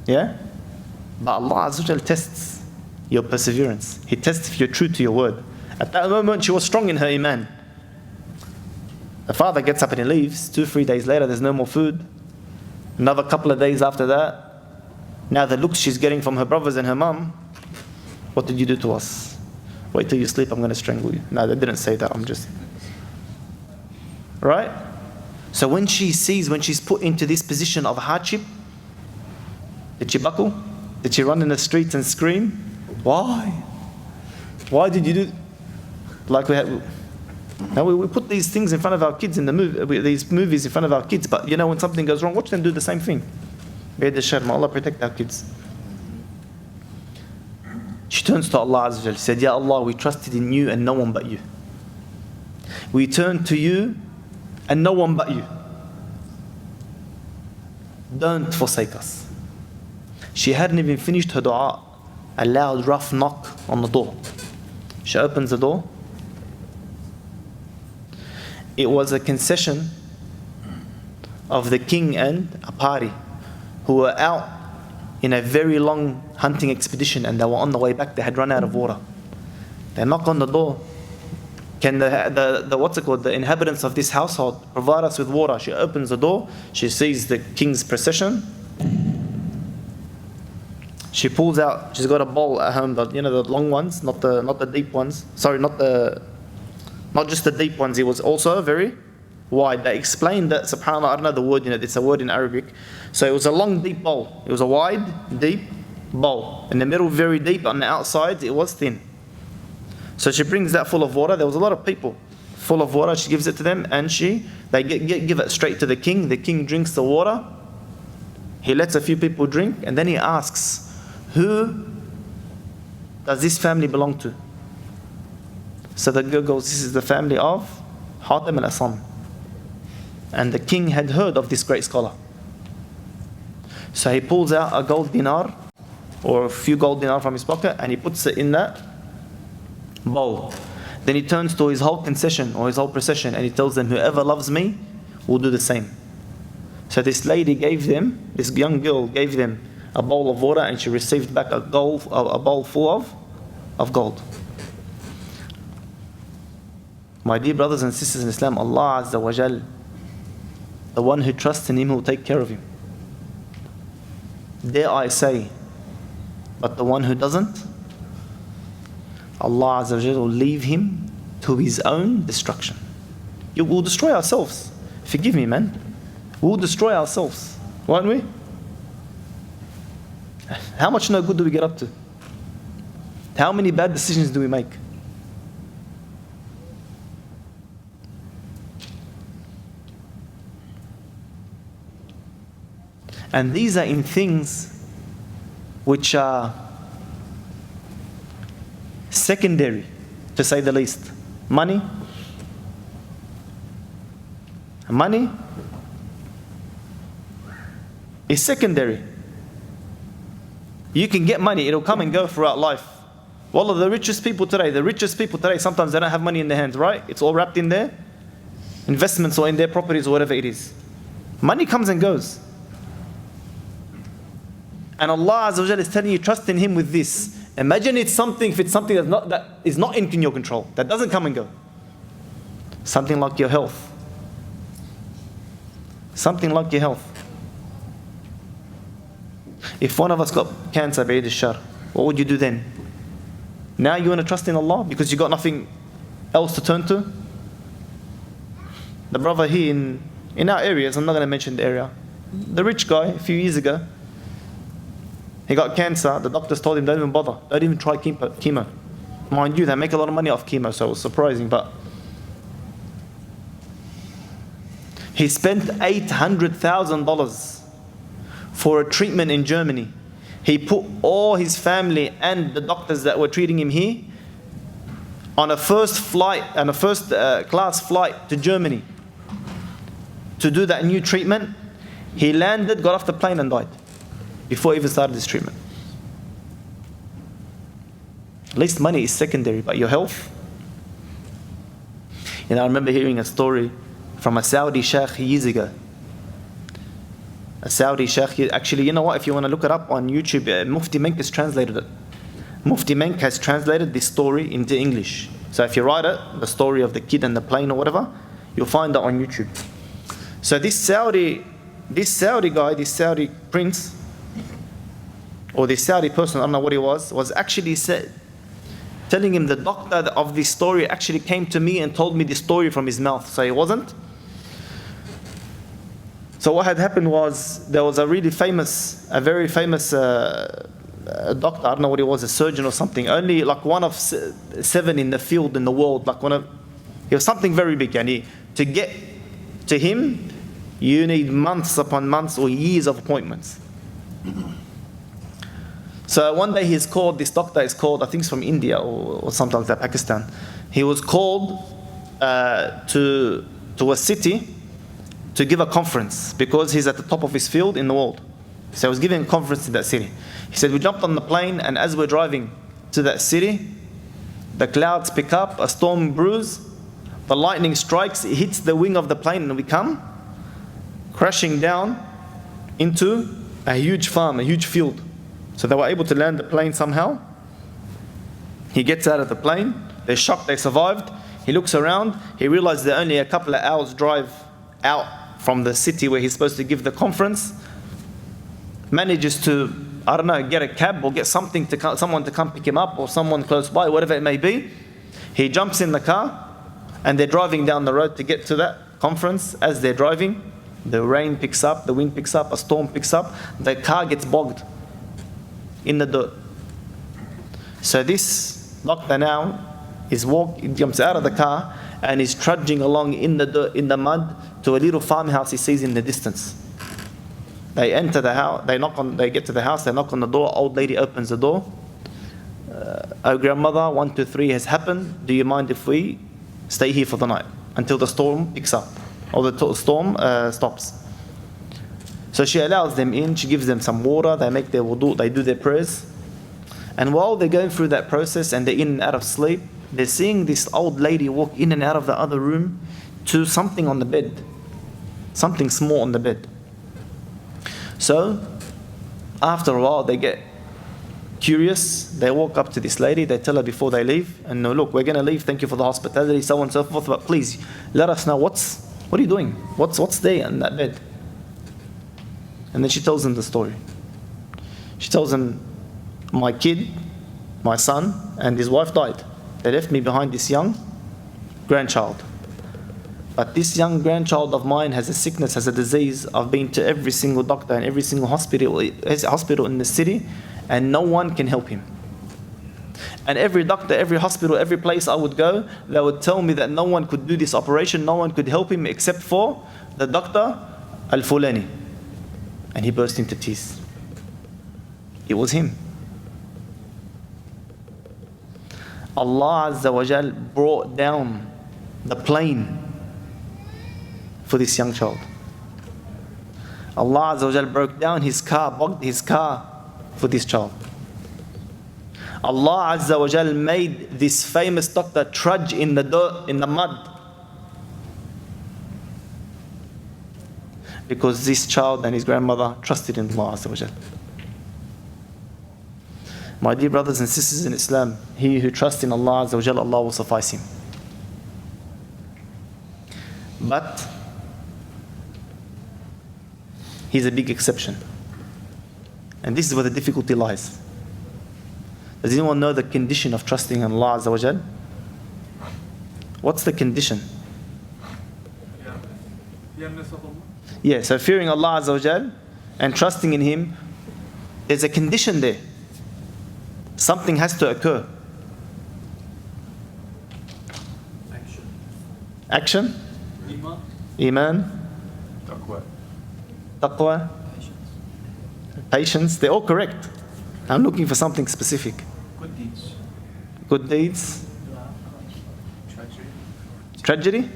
Yeah? But Allah Azza wa Jal tests your perseverance. He tests if you're true to your word. At that moment, she was strong in her Iman. The father gets up and he leaves. 2-3 days later, there's no more food. Another couple of days after that, now the looks she's getting from her brothers and her mom, what did you do to us? Wait till you sleep, I'm going to strangle you. No, they didn't say that, I'm just... Right? So when she's put into this position of hardship, did she buckle? Did she run in the streets and scream? Why? Why did you do... Like we had... Now we put these things in front of our kids in the movie, these movies in front of our kids, but you know when something goes wrong, watch them do the same thing. May Allah protect our kids. She turns to Allah Azza wa Jal. She said, Ya Allah, we trusted in you and no one but you. We turned to you and no one but you. Don't forsake us. She hadn't even finished her dua. A loud, rough knock on the door. She opens the door. It was a concession of the king and a party who were out in a very long hunting expedition and they were on the way back. They had run out of water. They knock on the door. Can the inhabitants of this household provide us with water? She opens the door. She sees the king's procession. She pulls out. She's got a bowl at home. The long ones, not the deep ones. Sorry, not just the deep ones. It was also very wide. They explained that, subhanAllah, I don't know the word in it. It's a word in Arabic. So it was a long, deep bowl. It was a wide, deep bowl. In the middle, very deep. On the outside, it was thin. So she brings that full of water. There was a lot of people. Full of water. She gives it to them, and they give it straight to the king. The king drinks the water. He lets a few people drink, and then he asks, who does this family belong to? So the girl goes, this is the family of Hatim al-Asam. And the king had heard of this great scholar. So he pulls out a gold dinar, or a few gold dinar from his pocket, and he puts it in that bowl. Then he turns to his whole concession, or his whole procession, and he tells them, whoever loves me will do the same. So this lady gave them, this young girl gave them a bowl of water, and she received back a bowl full of gold. My dear brothers and sisters in Islam, Allah Azza wa Jal, the one who trusts in Him will take care of him. Dare I say, but the one who doesn't, Allah Azza wa Jal will leave him to his own destruction. We will destroy ourselves. Forgive me, man. We will destroy ourselves, won't we? How much no good do we get up to? How many bad decisions do we make? And these are in things which are secondary, to say the least. Money. Money is secondary. You can get money, it'll come and go throughout life. Wallah, the richest people today, sometimes they don't have money in their hands, right? It's all wrapped in their investments or in their properties or whatever it is. Money comes and goes. And Allah Azza wa Jalla is telling you, trust in Him with this. Imagine if it's something that is not in your control, that doesn't come and go. Something like your health. Something like your health. If one of us got cancer, ba'id al-shar, what would you do then? Now you want to trust in Allah because you got nothing else to turn to? The brother here in our areas, I'm not going to mention the area, the rich guy a few years ago, he got cancer. The doctors told him, don't even bother, don't even try chemo. Mind you, they make a lot of money off chemo, so it was surprising, but he spent $800,000 for a treatment in Germany. He put all his family and the doctors that were treating him here on a first class flight to Germany to do that new treatment. He landed, got off the plane and died before he even started this treatment. At least money is secondary, but your health. I remember hearing a story from a Saudi sheikh years ago. A Saudi sheikh, actually, you know what, if you want to look it up on YouTube, Mufti Menk has translated it. Mufti Menk has translated this story into English. So if you write it, the story of the kid and the plane or whatever, you'll find that on YouTube. So this Saudi guy, this Saudi prince, or this Saudi person, I don't know what he was actually telling him the doctor of this story actually came to me and told me the story from his mouth. So it wasn't. So what had happened was, there was a very famous doctor, I don't know what he was, a surgeon or something, only like one of 7 in the field in the world, he was something very big, and to get to him, you need months upon months or years of appointments. So one day this doctor is called, I think it's from India or something like that, Pakistan. He was called to a city to give a conference because he's at the top of his field in the world. So he was giving a conference in that city. He said, we jumped on the plane, and as we're driving to that city, the clouds pick up, a storm brews, the lightning strikes, it hits the wing of the plane, and we come crashing down into a huge farm, a huge field. So they were able to land the plane somehow. He gets out of the plane, they're shocked they survived. He looks around, he realizes they're only a couple of hours drive out from the city where he's supposed to give the conference. Manages to, I don't know, get a cab or get someone to come pick him up, or someone close by, whatever it may be. He jumps in the car and they're driving down the road to get to that conference. As they're driving, the rain picks up, the wind picks up, a storm picks up, the car gets bogged in the dirt. So this doctor now he jumps out of the car and is trudging along in the dirt, in the mud, to a little farmhouse he sees in the distance. They enter the house, they get to the house, they knock on the door, old lady opens the door. Oh grandmother, 1, 2, 3 has happened. Do you mind if we stay here for the night until the storm picks up, or the storm stops? So she allows them in, she gives them some water, they make their wudu, they do their prayers. And while they're going through that process and they're in and out of sleep, they're seeing this old lady walk in and out of the other room to something on the bed, something small on the bed. So after a while they get curious, they walk up to this lady, they tell her before they leave, and no, look, we're going to leave, thank you for the hospitality, so on and so forth, but please let us know what are you doing? What's there in that bed? And then she tells them the story. She tells them, my kid, my son, and his wife died. They left me behind this young grandchild. But this young grandchild of mine has a sickness, has a disease. I've been to every single doctor and every single hospital in the city, and no one can help him. And every doctor, every hospital, every place I would go, they would tell me that no one could do this operation, no one could help him except for the doctor Al-Fulani. And he burst into tears. It was him. Allah Azza wa Jal brought down the plane for this young child. Allah Azza wa Jal broke down his car, bogged his car for this child. Allah Azza wa Jal made this famous doctor trudge in the dirt, in the mud, because this child and his grandmother trusted in Allah Azza wa Jal. My dear brothers and sisters in Islam, he who trusts in Allah Azza wa Jal, Allah will suffice him. But he's a big exception. And this is where the difficulty lies. Does anyone know the condition of trusting in Allah Azza wa Jal? What's the condition? Yeah, so fearing Allah Azza wa Jal and trusting in Him, there's a condition there. Something has to occur. Action? Iman? Taqwa? Patience? They're all correct. I'm looking for something specific. Good deeds. Good deeds? Tragedy?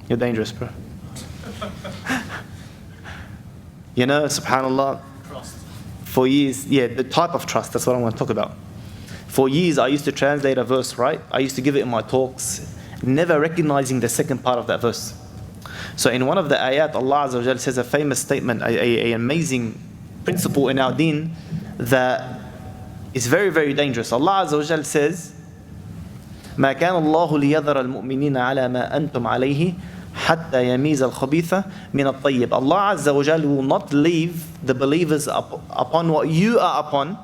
You're dangerous, bro. You know, subhanAllah, Trust. for years, the type of trust, that's what I want to talk about. For years, I used to translate a verse, right? I used to give it in my talks, never recognizing the second part of that verse. So in one of the ayat, Allah Azza wa Jal says a famous statement, an amazing principle in our deen that is very, very dangerous. Allah Azza wa Jal says, ما كان الله ليذر المؤمنين على ما أنتم عليه حتى يميز الخبيث من الطيب. Allah Azza wa Jal will not leave the believers upon what you are upon.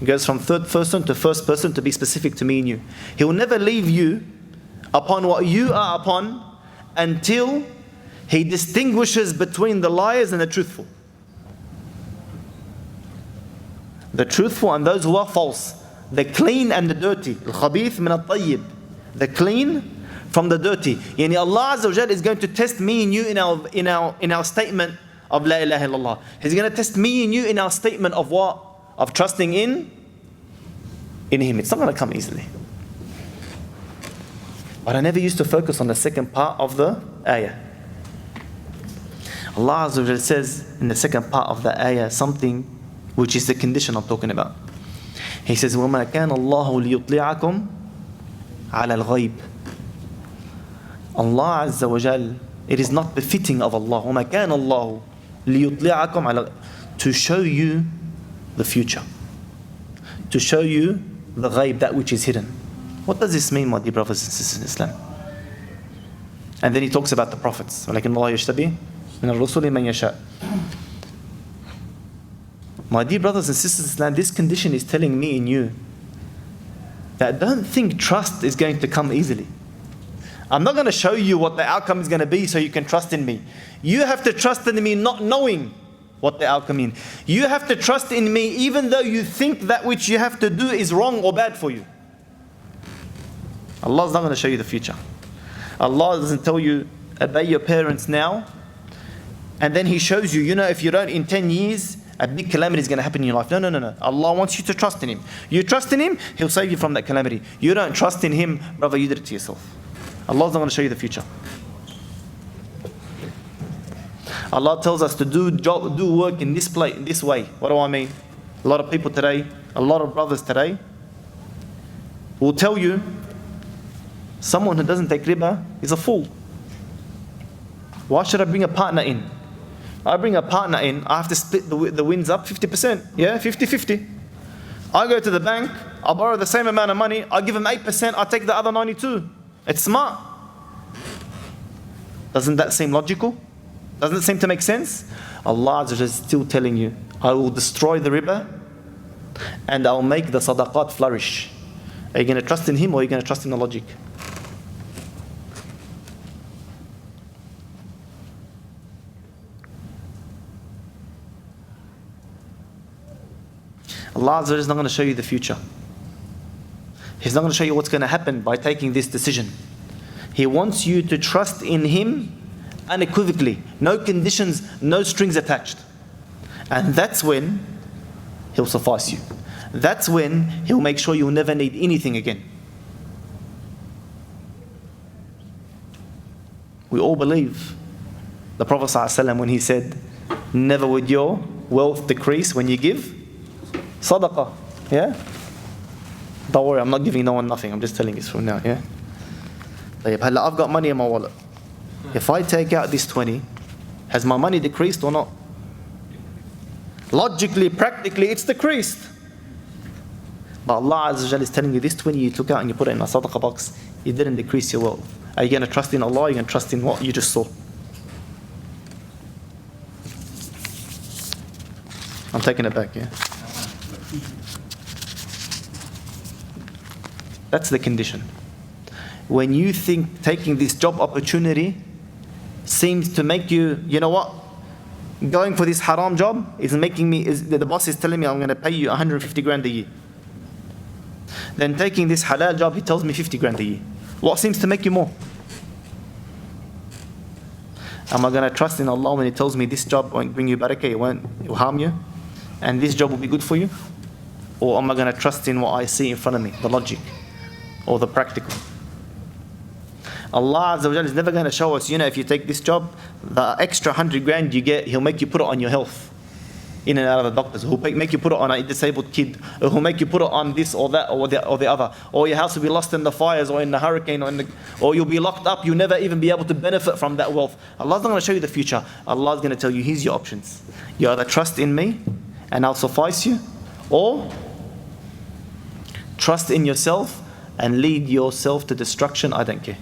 It goes from third person to first person to be specific to me and you. He will never leave you upon what you are upon until He distinguishes between the liars and the truthful. The truthful and those who are false. The clean and the dirty. Al-khabith min al-tayyib. The clean from the dirty. Yani Allah Azza wa Jal is going to test me and you in our statement of La ilaha illallah. He's going to test me and you in our statement of what? Of trusting in Him. It's not going to come easily. But I never used to focus on the second part of the ayah. Allah Azza wa Jal says in the second part of the ayah something which is the condition I'm talking about. He says, وَمَا كَانَ اللَّهُ لِيُطْلِعَكُمْ عَلَى الْغَيْبِ. Allah Azza wa Jal, it is not befitting of Allah. وَمَا كَانَ اللَّهُ لِيُطْلِعَكُمْ عَلَى, to show you the future. To show you the ghaib, that which is hidden. What does this mean, my dear brothers and sisters in Islam? And then he talks about the prophets. وَلَكِنَّ اللَّهَ يَجْتَبِي مِنَ الرُّسُلِ مَنْ يَشَاءُ. My dear brothers and sisters in Islam, this condition is telling me and you that don't think trust is going to come easily. I'm not going to show you what the outcome is going to be so you can trust in me. You have to trust in me not knowing what the outcome is. You have to trust in me even though you think that which you have to do is wrong or bad for you. Allah is not going to show you the future. Allah doesn't tell you, obey your parents now, and then He shows you, if you don't, in 10 years, a big calamity is going to happen in your life. No. Allah wants you to trust in Him. You trust in Him, He'll save you from that calamity. You don't trust in Him, brother, you did it to yourself. Allah's not going to show you the future. Allah tells us to do work in this way. What do I mean? A lot of people today, a lot of brothers today will tell you someone who doesn't take riba is a fool. Why should I bring a partner in? I bring a partner in, I have to split the wins up 50%. Yeah, 50-50. I go to the bank, I borrow the same amount of money, I give him 8%, I take the other 92. It's smart. Doesn't that seem logical? Doesn't it seem to make sense? Allah is still telling you, I will destroy the riba and I'll make the sadaqat flourish. Are you going to trust in Him or are you going to trust in the logic? Allah Azza wa Jalla is not going to show you the future. He's not going to show you what's going to happen by taking this decision. He wants you to trust in Him unequivocally. No conditions, no strings attached. And that's when He'll suffice you. That's when He'll make sure you'll never need anything again. We all believe the Prophet ﷺ when he said, never would your wealth decrease when you give sadaqah. Yeah? Don't worry, I'm not giving no one nothing. I'm just telling you from now. Yeah? I've got money in my wallet. If I take out this 20, has my money decreased or not? Logically, practically, it's decreased. But Allah Azza wa Jalla is telling you, this 20 you took out and you put it in a sadaqah box, it didn't decrease your wealth. Are you going to trust in Allah? Are you going to trust in what you just saw? I'm taking it back, yeah? That's the condition. When you think taking this job opportunity seems to make you, you know what? Going for this haram job is making me, the boss is telling me I'm going to pay you 150 grand a year. Then taking this halal job, he tells me 50 grand a year. What seems to make you more? Am I going to trust in Allah when He tells me this job won't bring you barakah, it will harm you, and this job will be good for you? Or am I going to trust in what I see in front of me, the logic or the practical? Allah Azza wa Jalla is never going to show us, if you take this job, the extra 100 grand you get, He'll make you put it on your health. In and out of the doctors. He'll make you put it on a disabled kid. Or He'll make you put it on this or that or the other. Or your house will be lost in the fires or in the hurricane or you'll be locked up. You'll never even be able to benefit from that wealth. Allah's not going to show you the future. Allah's going to tell you, here's your options. You either trust in me and I'll suffice you, or trust in yourself and lead yourself to destruction. I don't care.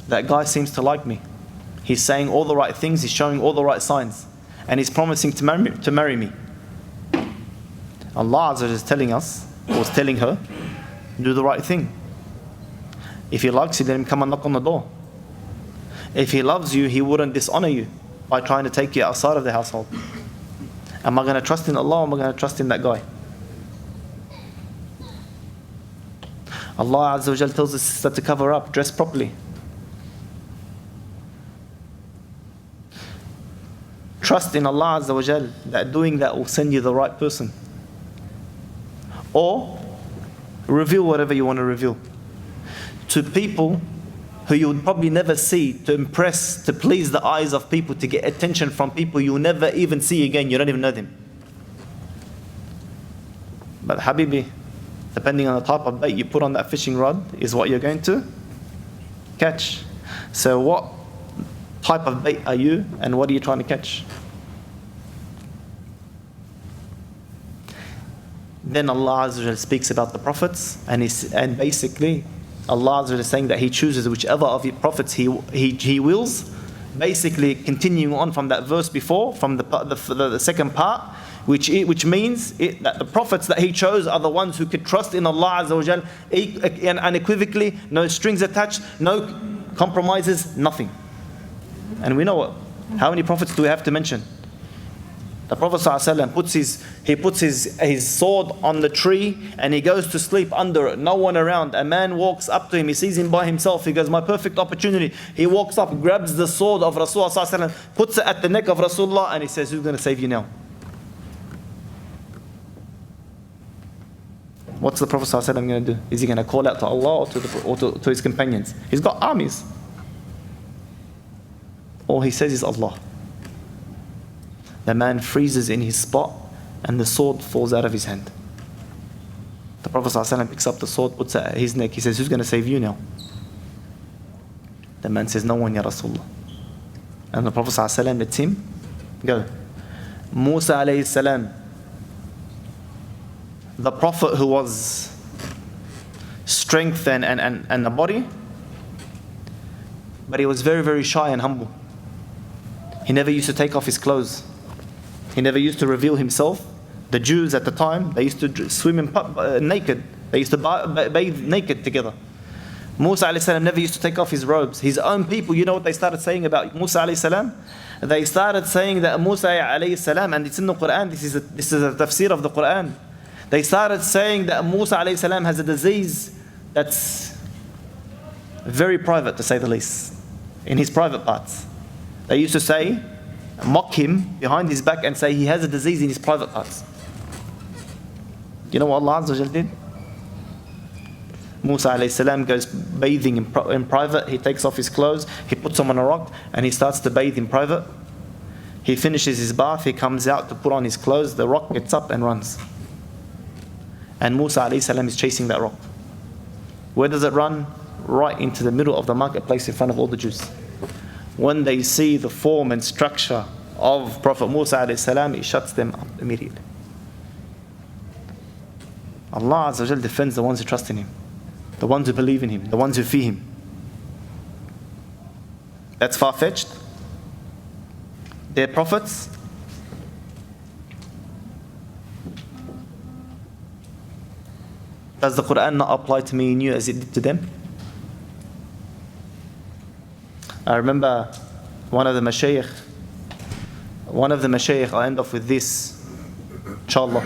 That guy seems to like me. He's saying all the right things, he's showing all the right signs, and he's promising to marry me. Allah Azza wa Jalla is telling us, or is telling her, do the right thing. If He likes you, let Him come and knock on the door. If He loves you, He wouldn't dishonor you by trying to take you outside of the household. Am I going to trust in Allah, or am I going to trust in that guy? Allah Azza wa Jalla tells the sister to cover up, dress properly. Trust in Allah Azza wa Jal that doing that will send you the right person. Or reveal whatever you want to reveal to people who you would probably never see, to impress, to please the eyes of people, to get attention from people you'll never even see again. You don't even know them. But Habibi, depending on the type of bait you put on that fishing rod is what you're going to catch. So what type of bait are you, and what are you trying to catch? Then Allah Azza wa Jalla speaks about the prophets, and basically Allah Azza wa Jalla is saying that He chooses whichever of the prophets He wills. Basically, continuing on from that verse before, from the second part, which means that the prophets that He chose are the ones who could trust in Allah Azza wa Jalla unequivocally, no strings attached, no compromises, nothing. And we know what? How many prophets do we have to mention? The Prophet ﷺ puts his sword on the tree and he goes to sleep under it. No one around. A man walks up to him. He sees him by himself. He goes, my perfect opportunity. He walks up, grabs the sword of Rasulullah ﷺ, puts it at the neck of Rasulullah, and he says, who's going to save you now? What's the Prophet ﷺ going to do? Is he going to call out to Allah or to his companions? He's got armies. All he says is Allah. The man freezes in his spot and the sword falls out of his hand. The Prophet ﷺ picks up the sword, puts it at his neck. He says, who's going to save you now? The man says, no one, Ya Rasulullah. And the Prophet ﷺ lets him go. Musa alayhi salam, the Prophet who was strength and a body, but he was very, very shy and humble. He never used to take off his clothes. He never used to reveal himself. The Jews at the time, they used to swim naked. They used to bathe naked together. Musa alayhi salam never used to take off his robes. His own people, you know what they started saying about Musa alayhi salam? they started saying that Musa alayhi salam, and it's in the Quran, this is a tafsir of the Quran. They started saying that Musa alayhi salam has a disease that's very private, to say the least, in his private parts. They used to say, mock him behind his back and say he has a disease in his private parts. You know what Allah Azza wa Jal did? Musa alayhi salam goes bathing in private. He takes off his clothes, he puts them on a rock, and he starts to bathe in private. He finishes his bath, he comes out to put on his clothes, the rock gets up and runs. And Musa alayhi salam is chasing that rock. Where does it run? Right into the middle of the marketplace in front of all the Jews. When they see the form and structure of Prophet Musa alayhi salam, it shuts them up immediately. Allah Azza wa Jal defends the ones who trust in Him, the ones who believe in Him, the ones who fear Him. That's far-fetched. They're prophets. Does the Quran not apply to me and you as it did to them? I remember one of the mashayikh, I'll end off with this, inshallah.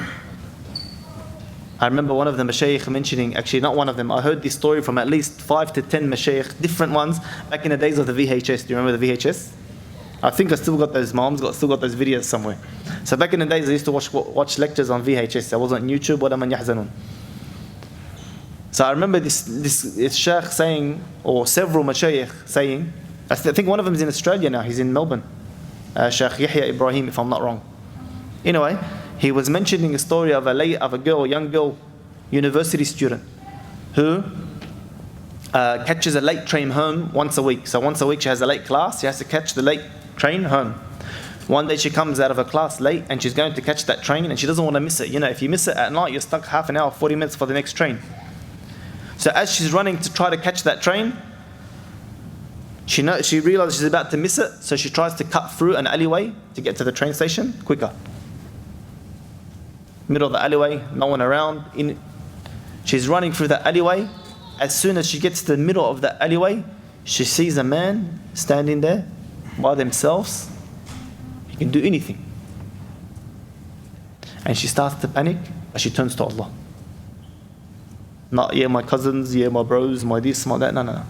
I remember one of the mashayikh mentioning, actually not one of them, I heard this story from at least 5 to 10 mashayikh, different ones, back in the days of the VHS. Do you remember the VHS? I think I still got those, my mom's still got those videos somewhere. So back in the days I used to watch lectures on VHS. I wasn't on YouTube, وَلَا مَنْ يَحْزَنُونَ. So I remember this shaykh saying, or several mashayikh saying, I think one of them is in Australia now, he's in Melbourne, Shaykh Yahya Ibrahim, if I'm not wrong. Anyway, he was mentioning a story of a young girl, university student, who catches a late train home once a week. So once a week she has a late class, she has to catch the late train home. One day she comes out of her class late and she's going to catch that train and she doesn't want to miss it. You know, if you miss it at night, you're stuck half an hour, 40 minutes for the next train. So as she's running to try to catch that train, she realizes she's about to miss it, so she tries to cut through an alleyway to get to the train station quicker. Middle of the alleyway, no one around. She's running through the alleyway. As soon as she gets to the middle of the alleyway, she sees a man standing there by themselves. He can do anything. And she starts to panic, but she turns to Allah. Not, yeah, my cousins, yeah, my bros, my this, my that, no.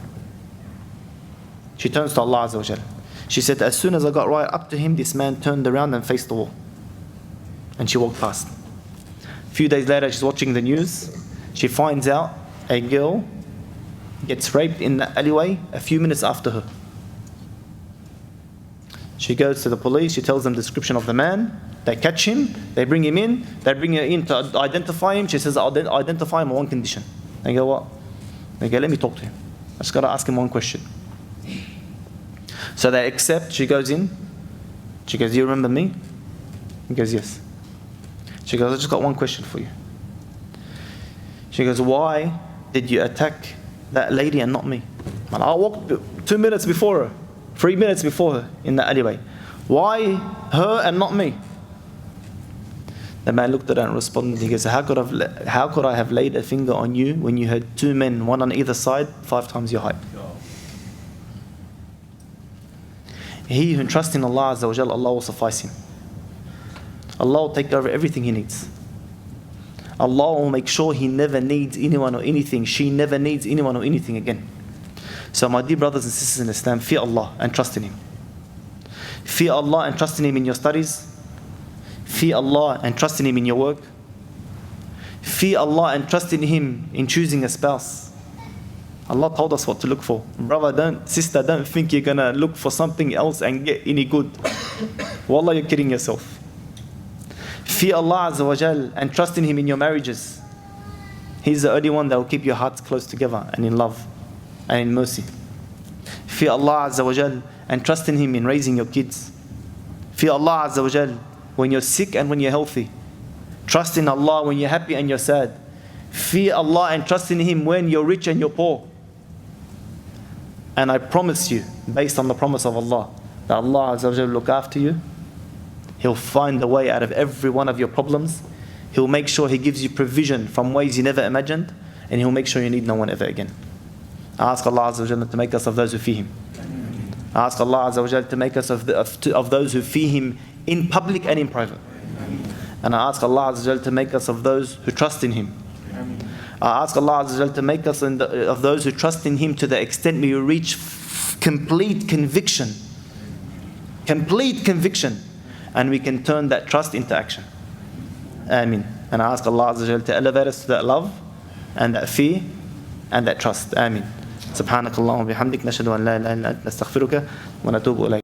She turns to Allah Azza wa Jal. She said, as soon as I got right up to him, this man turned around and faced the wall. And she walked past. A few days later, she's watching the news. She finds out a girl gets raped in the alleyway a few minutes after her. She goes to the police, she tells them the description of the man. They catch him, they bring him in, they bring her in to identify him. She says, I'll identify him on one condition. They go, what? They go, let me talk to him. I just got to ask him one question. So they accept. She goes in. She goes, do you remember me? He goes, yes. She goes, I just got one question for you. She goes, why did you attack that lady and not me? And I walked 2 minutes before her, 3 minutes before her in the alleyway. Why her and not me? The man looked at her and responded. He goes, how could I have laid a finger on you when you had 2 men, one on either side, 5 times your height? He who trusts in Allah Azza wa Jal, Allah will suffice him. Allah will take over everything he needs. Allah will make sure he never needs anyone or anything. She never needs anyone or anything again. So my dear brothers and sisters in Islam, fear Allah and trust in Him. Fear Allah and trust in Him in your studies. Fear Allah and trust in Him in your work. Fear Allah and trust in Him in choosing a spouse. Allah told us what to look for. Brother, sister, don't think you're going to look for something else and get any good. Wallah, you're kidding yourself. Fear Allah Azza wa Jal and trust in Him in your marriages. He's the only one that will keep your hearts close together and in love and in mercy. Fear Allah Azza wa Jal and trust in Him in raising your kids. Fear Allah Azza wa Jal when you're sick and when you're healthy. Trust in Allah when you're happy and you're sad. Fear Allah and trust in Him when you're rich and you're poor. And I promise you, based on the promise of Allah, that Allah Azza wa Jal will look after you. He'll find a way out of every one of your problems. He'll make sure He gives you provision from ways you never imagined. And He'll make sure you need no one ever again. I ask Allah Azza wa Jal to make us of those who fear Him. I ask Allah Azza wa Jal to make us of those who fear Him in public and in private. And I ask Allah Azza wa Jal to make us of those who trust in Him. I ask Allah Azza wa Jal to make us of those who trust in Him to the extent we reach complete conviction. Complete conviction. And we can turn that trust into action. Ameen. And I ask Allah Azza wa Jal to elevate us to that love and that fear and that trust. Ameen. سبحانك اللهم وبحمدك نشهد أن لا إله إلا أنت نستغفرك ونتوب إليك.